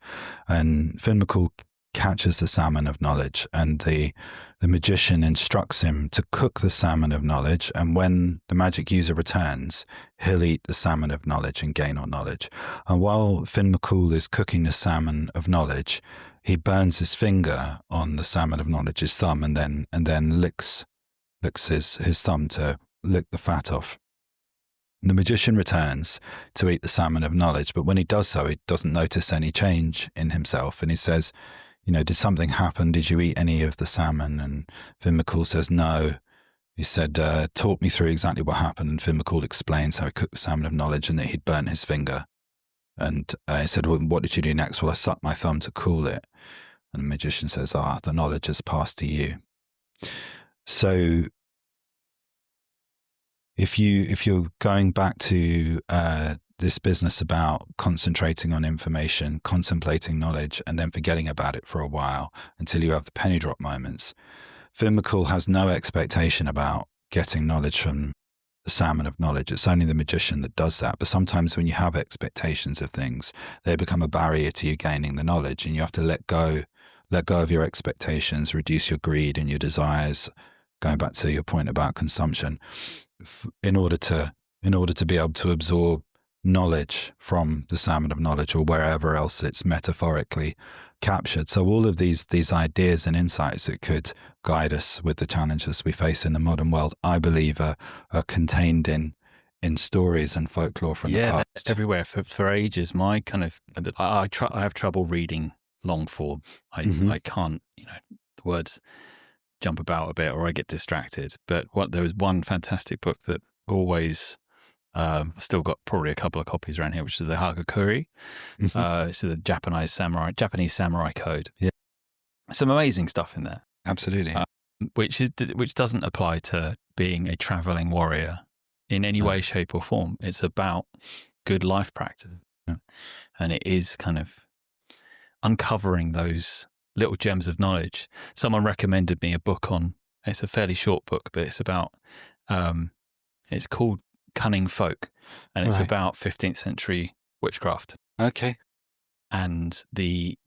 and Finn McCool catches the salmon of knowledge, and the magician instructs him to cook the salmon of knowledge, and when the magic user returns, he'll eat the salmon of knowledge and gain on knowledge. And while Finn McCool is cooking the salmon of knowledge, he burns his finger on the salmon of knowledge, his thumb, and then licks his thumb to lick the fat off. The magician returns to eat the salmon of knowledge, but when he does so, he doesn't notice any change in himself, and he says, did something happen? Did you eat any of the salmon? And Finn McCool says, no. He said, talk me through exactly what happened. And Finn McCool explains how he cooked the salmon of knowledge and that he'd burnt his finger. And he said, well, what did you do next? Well, I sucked my thumb to cool it. And the magician says, the knowledge has passed to you. So if you're going back to this business about concentrating on information, contemplating knowledge, and then forgetting about it for a while until you have the penny drop moments, Finn McCool has no expectation about getting knowledge from the salmon of knowledge. It's only the magician that does that. But sometimes when you have expectations of things, they become a barrier to you gaining the knowledge, and you have to let go of your expectations, reduce your greed and your desires, going back to your point about consumption, in order to be able to absorb knowledge from the salmon of knowledge or wherever else it's metaphorically captured. So all of these ideas and insights that could guide us with the challenges we face in the modern world, I believe are contained in stories and folklore from the past. Yeah, that's everywhere for ages. My kind of, I have trouble reading long form. I can't, the words jump about a bit or I get distracted. But there was one fantastic book that always, still got probably a couple of copies around here, which is the Hagakure. It's the Japanese samurai code. Yeah, some amazing stuff in there. Absolutely. Which doesn't apply to being a traveling warrior in any way, shape, or form. It's about good life practice, and it is kind of uncovering those little gems of knowledge. Someone recommended me a book on. It's a fairly short book, but it's about. It's called Cunning Folk, and it's about 15th century witchcraft. Okay. And they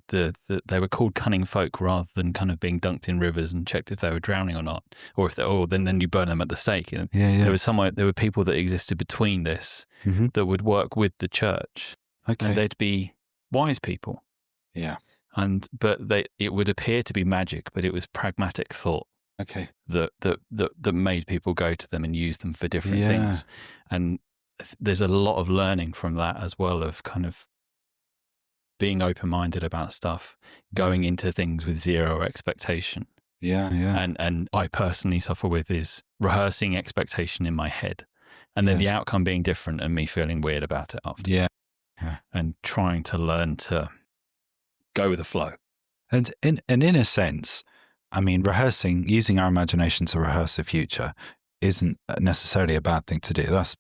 were called cunning folk rather than kind of being dunked in rivers and checked if they were drowning or not, or if then you burn them at the stake. And there were people that existed between this that would work with the church. Okay. And they'd be wise people. Yeah. But it would appear to be magic, but it was pragmatic thought. Okay. That made people go to them and use them for different things. And there's a lot of learning from that as well, of kind of being open-minded about stuff, going into things with zero expectation. Yeah. And I personally suffer with is rehearsing expectation in my head, and then the outcome being different and me feeling weird about it after. Yeah. And trying to learn to go with the flow. And in a sense, I mean, using our imagination to rehearse the future isn't necessarily a bad thing to do. That's,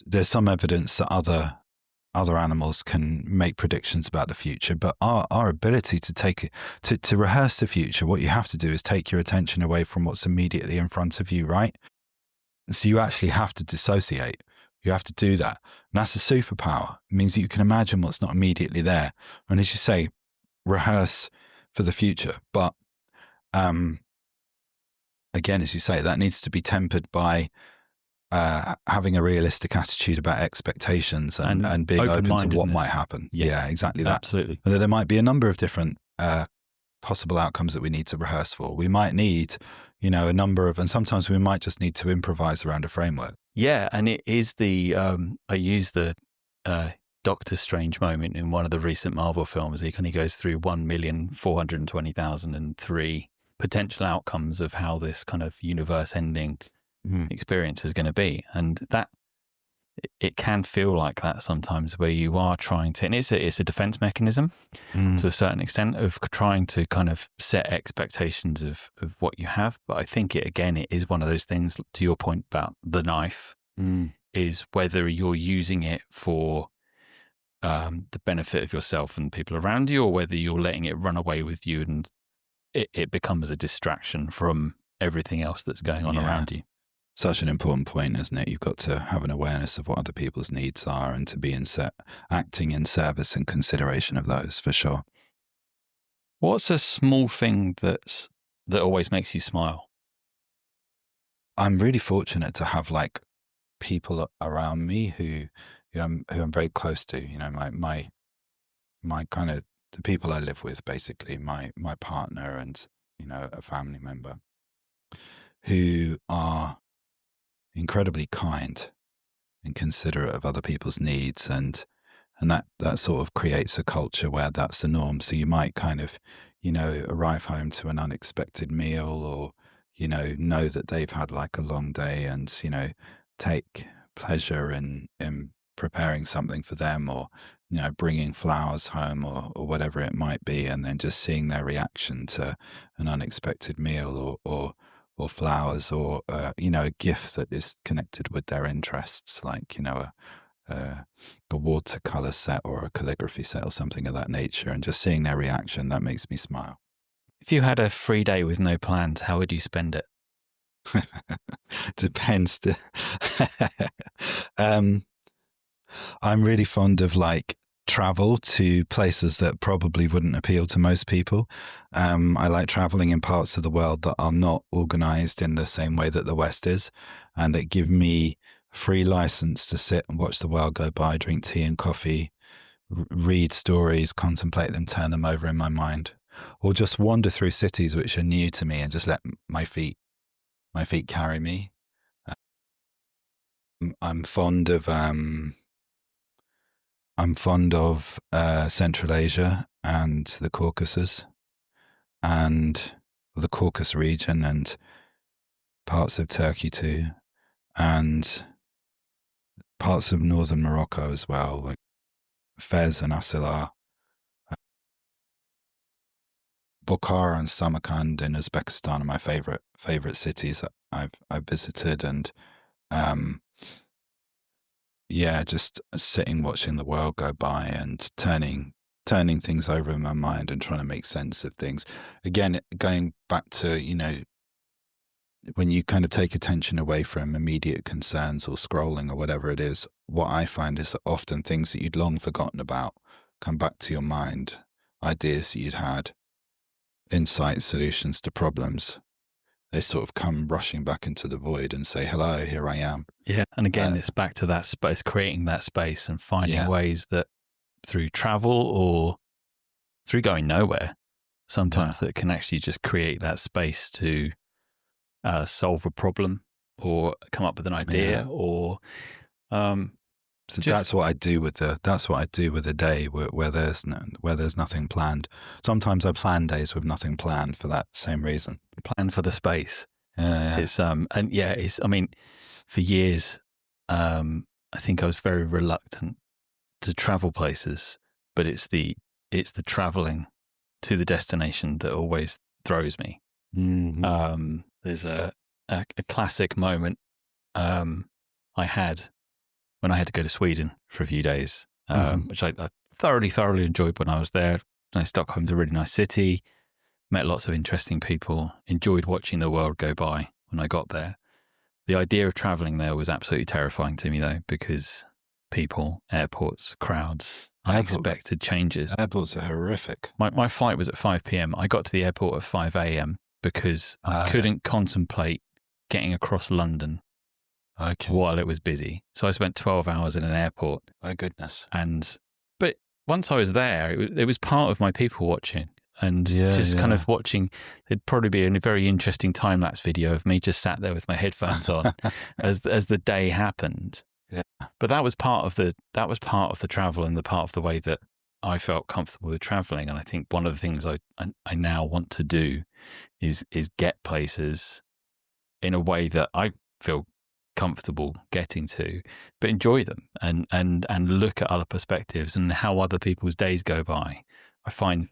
there's some evidence that other animals can make predictions about the future, but our ability to rehearse the future, what you have to do is take your attention away from what's immediately in front of you, right? So you actually have to dissociate. You have to do that. And that's a superpower. It means that you can imagine what's not immediately there. And as you say, rehearse for the future. But again, as you say, that needs to be tempered by having a realistic attitude about expectations and being open to what might happen. Yeah, exactly that. Absolutely. There might be a number of different possible outcomes that we need to rehearse for. We might need, a number of, and sometimes we might just need to improvise around a framework. Yeah, and it is I use the Doctor Strange moment in one of the recent Marvel films. He kind of goes through 1,420,003 potential outcomes of how this kind of universe-ending experience is going to be, and that it can feel like that sometimes, where you are trying to, and it's a defense mechanism to a certain extent of trying to kind of set expectations of what you have. But I think it is one of those things, to your point about the knife, is whether you're using it for the benefit of yourself and people around you, or whether you're letting it run away with you and it becomes a distraction from everything else that's going on around you. Such an important point, isn't it? You've got to have an awareness of what other people's needs are and to be acting in service and consideration of those, for sure. What's a small thing that always makes you smile? I'm really fortunate to have people around me who I'm very close to. My kind of the people I live with, basically my partner and a family member, who are incredibly kind and considerate of other people's needs, and that sort of creates a culture where that's the norm. So you might kind of arrive home to an unexpected meal, or know that they've had a long day, and take pleasure in preparing something for them, or bringing flowers home, or whatever it might be, and then just seeing their reaction to an unexpected meal, or flowers, or a gift that is connected with their interests, like a watercolor set or a calligraphy set or something of that nature, and just seeing their reaction, that makes me smile. If you had a free day with no plans, how would you spend it? Depends. I'm really fond of travel to places that probably wouldn't appeal to most people. I like traveling in parts of the world that are not organized in the same way that the West is, and that give me free license to sit and watch the world go by, drink tea and coffee, read stories, contemplate them, turn them over in my mind, or just wander through cities which are new to me and just let my feet carry me. I'm fond of Central Asia and the Caucasus, and the Caucasus region, and parts of Turkey too, and parts of northern Morocco as well, like Fez and Asilah, Bukhara and Samarkand in Uzbekistan are my favorite cities that I've visited, and just sitting watching the world go by and turning things over in my mind and trying to make sense of things. Again, going back to when you kind of take attention away from immediate concerns or scrolling or whatever it is, what I find is that often things that you'd long forgotten about come back to your mind, ideas that you'd had, insights, solutions to problems. They sort of come rushing back into the void and say, hello, here I am. Yeah. And again, it's back to that space, creating that space and finding ways that through travel or through going nowhere, sometimes that can actually just create that space to solve a problem or come up with an idea or so that's what I do with the day where there's nothing planned. Sometimes I plan days with nothing planned for that same reason. Plan for the space. It's I mean, for years, I think I was very reluctant to travel places, but it's the traveling to the destination that always throws me. Mm-hmm. There's a classic moment I had when I had to go to Sweden for a few days, which I thoroughly enjoyed when I was there. Stockholm's a really nice city, met lots of interesting people, enjoyed watching the world go by when I got there. The idea of traveling there was absolutely terrifying to me, though, because people, airports, crowds, unexpected changes. Airports are horrific. My flight was at 5 p.m. I got to the airport at 5 a.m. because I couldn't contemplate getting across London while it was busy. So I spent 12 hours in an airport. My goodness. But once I was there, it was part of my people watching. And kind of watching, it'd probably be a very interesting time-lapse video of me just sat there with my headphones on as the day happened. Yeah. But that was part of the travel and the part of the way that I felt comfortable with traveling. And I think one of the things I now want to do is get places in a way that I feel comfortable getting to, but enjoy them and look at other perspectives and how other people's days go by. I find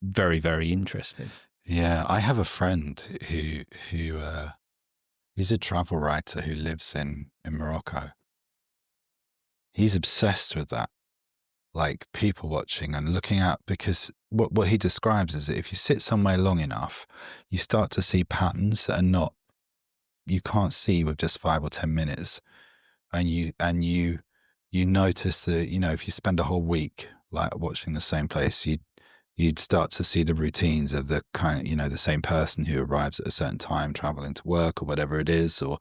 very, very interesting. Yeah, I have a friend who he's a travel writer who lives in Morocco. He's obsessed with that, like people watching and looking at, because what he describes is that if you sit somewhere long enough, you start to see patterns that you can't see with just 5 or 10 minutes, and you notice that, if you spend a whole week like watching the same place, you'd start to see the routines of the kind, the same person who arrives at a certain time traveling to work or whatever it is, or,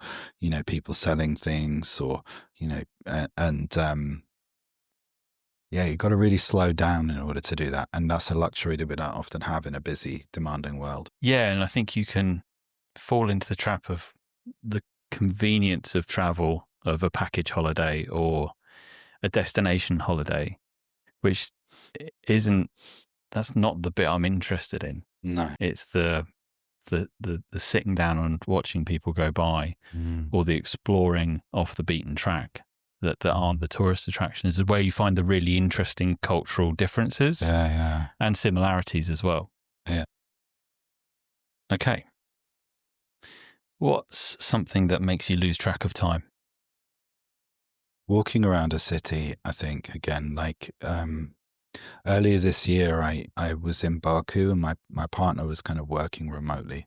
people selling things, or, you've got to really slow down in order to do that. And that's a luxury that we don't often have in a busy, demanding world. Yeah. And I think you can fall into the trap of the convenience of travel, of a package holiday or a destination holiday, which that's not the bit I'm interested in. No. It's the sitting down and watching people go by, or the exploring off the beaten track that aren't the tourist attractions, is where you find the really interesting cultural differences and similarities as well. Yeah. Okay. What's something that makes you lose track of time? Walking around a city, I think, again, like earlier this year, I was in Baku, and my partner was kind of working remotely.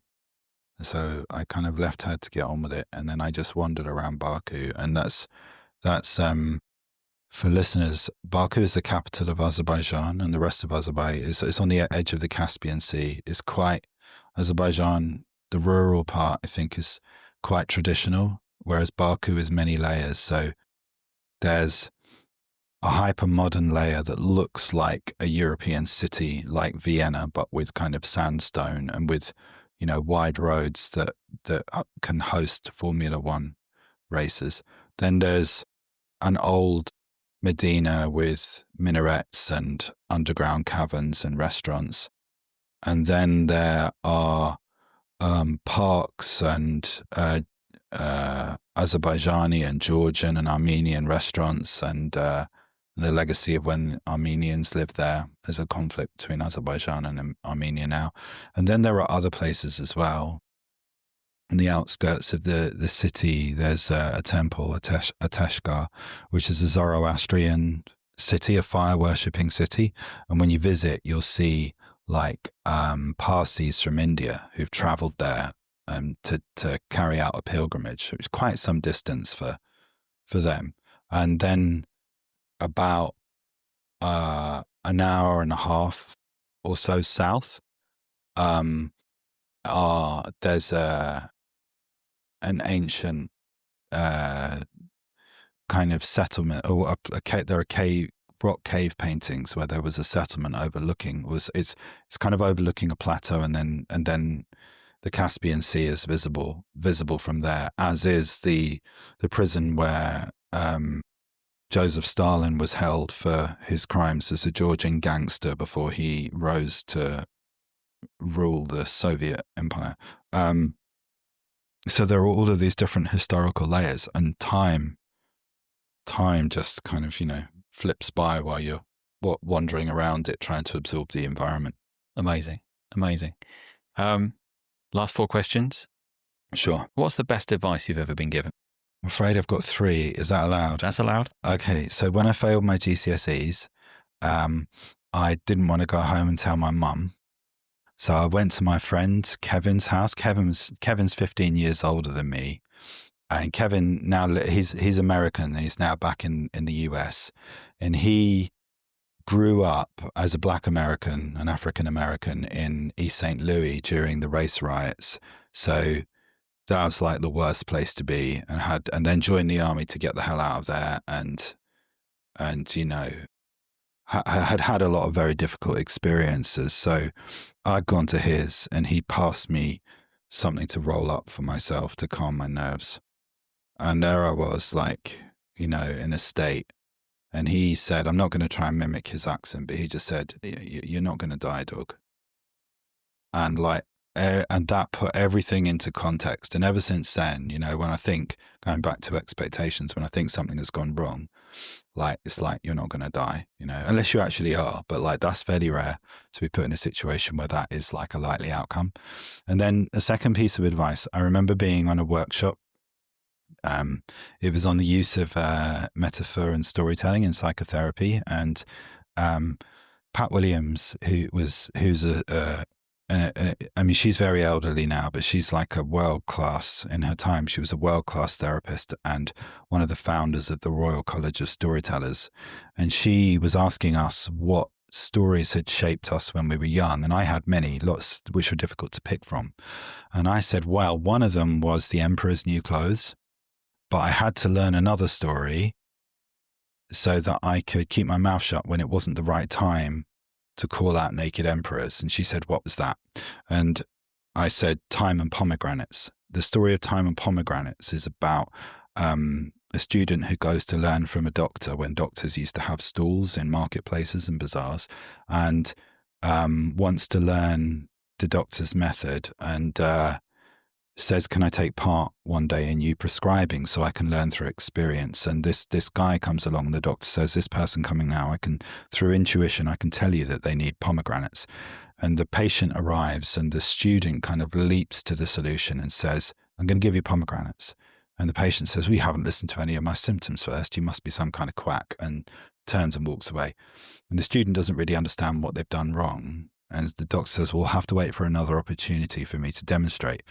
So I kind of left her to get on with it. And then I just wandered around Baku. And that's for listeners, Baku is the capital of Azerbaijan, and the rest of Azerbaijan is on the edge of the Caspian Sea. It's quite, Azerbaijan, the rural part, I think, is quite traditional, whereas Baku is many layers. So there's a hyper-modern layer that looks like a European city like Vienna, but with kind of sandstone and with, wide roads that can host Formula One races. Then there's an old Medina with minarets and underground caverns and restaurants. And then there are parks and Azerbaijani and Georgian and Armenian restaurants, and the legacy of when Armenians lived there. There's a conflict between Azerbaijan and Armenia now. And then there are other places as well. In the outskirts of the city, there's a temple, Ateshgah, which is a Zoroastrian city, a fire-worshipping city. And when you visit, you'll see like Parsis from India who've traveled there to carry out a pilgrimage. It's quite some distance for them. And then about an hour and a half or so south, there's an ancient kind of settlement, or there are rock cave paintings where there was a settlement overlooking. It's kind of overlooking a plateau, and then the Caspian Sea is visible from there, as is the prison where Joseph Stalin was held for his crimes as a Georgian gangster before he rose to rule the Soviet Empire. So there are all of these different historical layers, and time just kind of, flips by while you're wandering around it, trying to absorb the environment. Amazing. Last 4 questions. Sure. What's the best advice you've ever been given? I'm afraid I've got 3. Is that allowed? That's allowed. Okay. So when I failed my GCSEs, I didn't want to go home and tell my mum. So I went to my friend Kevin's house. Kevin's 15 years older than me. And Kevin now, he's American. He's now back in the US. And he grew up as a Black American, an African American in East St. Louis during the race riots. So that was like the worst place to be, and then joined the army to get the hell out of there. And you know, had a lot of very difficult experiences. So I'd gone to his, and he passed me something to roll up for myself to calm my nerves. And there I was, like, you know, in a state. And he said, I'm not going to try and mimic his accent, but he just said, you're not going to die, dog. And and that put everything into context. And ever since then, you know, when I think, going back to expectations, when I think something has gone wrong, like, it's like, you're not going to die, you know, unless you actually are. But like, that's fairly rare to be put in a situation where that is like a likely outcome. And then a second piece of advice, I remember being on a workshop. It was on the use of metaphor and storytelling in psychotherapy. And Pat Williams, who's I mean, she's very elderly now, but she's like a world-class, in her time, she was a world-class therapist and one of the founders of the Royal College of Storytellers. And she was asking us what stories had shaped us when we were young. And I had lots, which were difficult to pick from. And I said, well, one of them was The Emperor's New Clothes, but I had to learn another story so that I could keep my mouth shut when it wasn't the right time to call out naked emperors. And she said, what was that? And I said, Time and Pomegranates. The story of Time and Pomegranates is about a student who goes to learn from a doctor when doctors used to have stalls in marketplaces and bazaars, and wants to learn the doctor's method, and says, can I take part one day in you prescribing so I can learn through experience? And this guy comes along, and the doctor says, this person coming now, through intuition, I can tell you that they need pomegranates. And the patient arrives, and the student kind of leaps to the solution and says, I'm going to give you pomegranates. And the patient says, well, you haven't listened to any of my symptoms first. You must be some kind of quack, and turns and walks away. And the student doesn't really understand what they've done wrong. And the doctor says, well, we'll have to wait for another opportunity for me to demonstrate.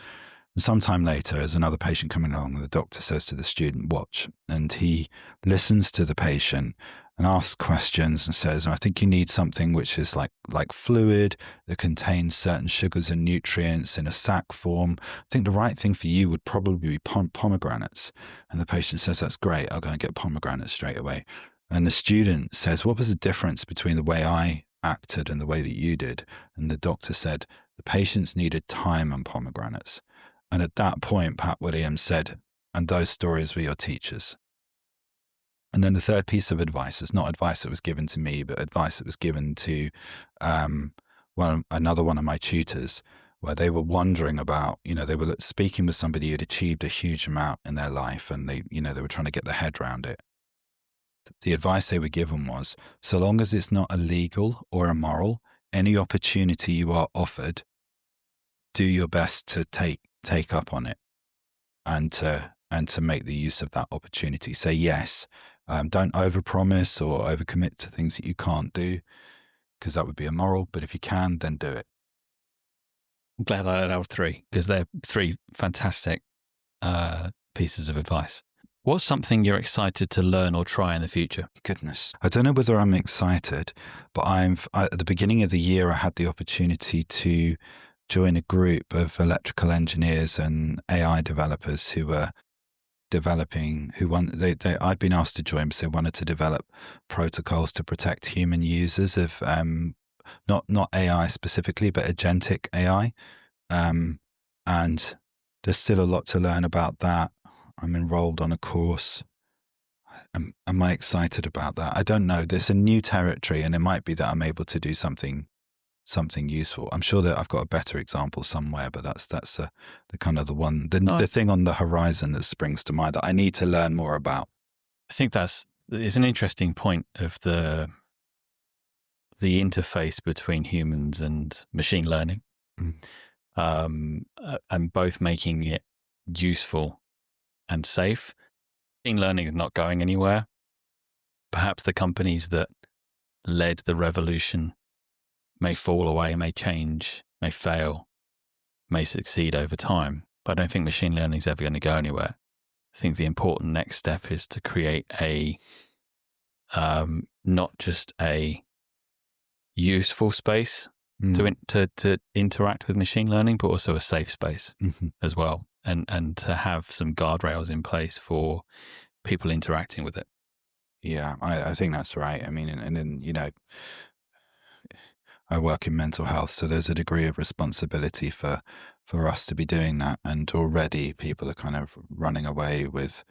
And sometime later, there's another patient coming along, and the doctor says to the student, watch. And he listens to the patient and asks questions and says, I think you need something which is like fluid that contains certain sugars and nutrients in a sac form. I think the right thing for you would probably be pomegranates. And the patient says, that's great. I'll go and get pomegranates straight away. And the student says, what was the difference between the way I acted and the way that you did? And the doctor said, the patients needed time and pomegranates. And at that point, Pat Williams said, and those stories were your teachers. And then the third piece of advice is not advice that was given to me, but advice that was given to another one of my tutors, where they were wondering about, they were speaking with somebody who had achieved a huge amount in their life, and they were trying to get their head around it. The advice they were given was, so long as it's not illegal or immoral, any opportunity you are offered, do your best to take up on it and to make the use of that opportunity. Say yes. Don't overpromise or overcommit to things that you can't do, because that would be immoral. But if you can, then do it. I'm glad I allowed 3, because they're 3 fantastic pieces of advice. What's something you're excited to learn or try in the future? Goodness. I don't know whether I'm excited, but at the beginning of the year, I had the opportunity to join a group of electrical engineers and AI developers who were developing, I'd been asked to join because they wanted to develop protocols to protect human users of, not AI specifically, but agentic AI. And there's still a lot to learn about that. I'm enrolled on a course. Am I excited about that? I don't know. There's a new territory, and it might be that I'm able to do something useful. I'm sure that I've got a better example somewhere, but that's the kind of the thing on the horizon that springs to mind that I need to learn more about. I think it's an interesting point of the the interface between humans and machine learning, and both making it useful and safe. Machine learning is not going anywhere. Perhaps the companies that led the revolution may fall away, may change, may fail, may succeed over time. But I don't think machine learning is ever going to go anywhere. I think the important next step is to create a not just a useful space to interact with machine learning, but also a safe space as well, and to have some guardrails in place for people interacting with it. Yeah, I think that's right. I mean, and then, you know, I work in mental health, so there's a degree of responsibility for us to be doing that. And already people are kind of running away with,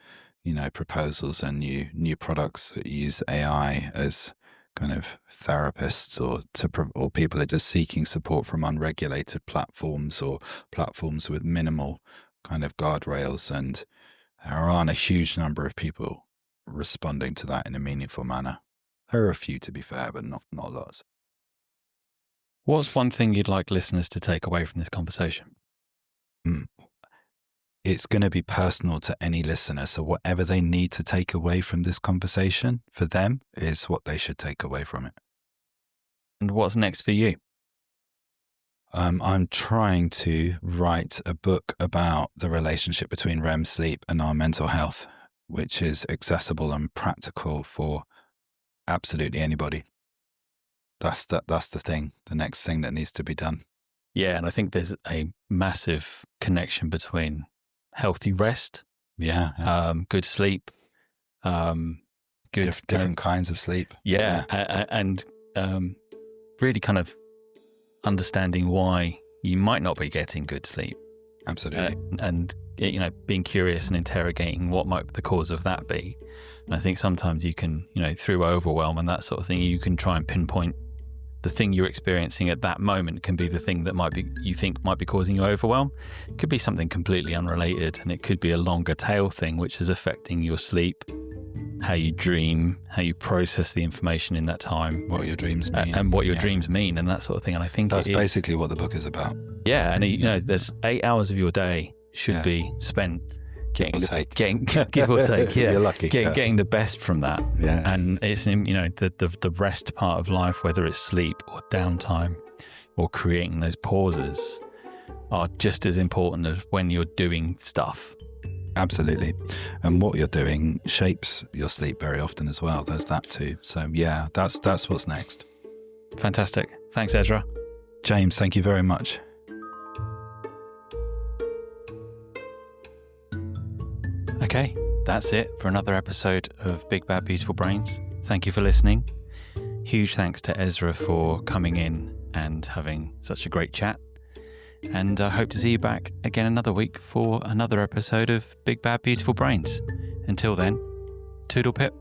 you know, proposals and new products that use AI as kind of therapists, or people are just seeking support from unregulated platforms or platforms with minimal kind of guardrails. And there aren't a huge number of people responding to that in a meaningful manner. There are a few, to be fair, but not lots. What's one thing you'd like listeners to take away from this conversation? It's going to be personal to any listener. So whatever they need to take away from this conversation, for them, is what they should take away from it. And what's next for you? I'm trying to write a book about the relationship between REM sleep and our mental health, which is accessible and practical for absolutely anybody. That's the thing, the next thing that needs to be done. Yeah, and I think there's a massive connection between healthy rest, good sleep, different kinds of sleep. And really kind of understanding why you might not be getting good sleep. Absolutely. And you know, being curious and interrogating what might the cause of that be. And I think sometimes you can, you know, through overwhelm and that sort of thing, you can try and pinpoint the thing you're experiencing at that moment can be the thing that you think might be causing you overwhelm. It could be something completely unrelated, and it could be a longer tail thing which is affecting your sleep, how you dream, how you process the information in that time, what your dreams mean, and what your dreams mean, and that sort of thing. And I think that's basically what the book is about. Yeah, and you know, there's 8 hours of your day should be spent give or take, yeah. You're lucky. Getting the best from that. Yeah. And it's, you know, the rest part of life, whether it's sleep or downtime or creating those pauses, are just as important as when you're doing stuff. Absolutely. And what you're doing shapes your sleep very often as well. There's that too. So yeah, that's what's next. Fantastic. Thanks, Ezra. James, thank you very much. Okay, that's it for another episode of Big Bad Beautiful Brains. Thank you for listening. Huge thanks to Ezra for coming in and having such a great chat. And I hope to see you back again another week for another episode of Big Bad Beautiful Brains. Until then, toodle pip.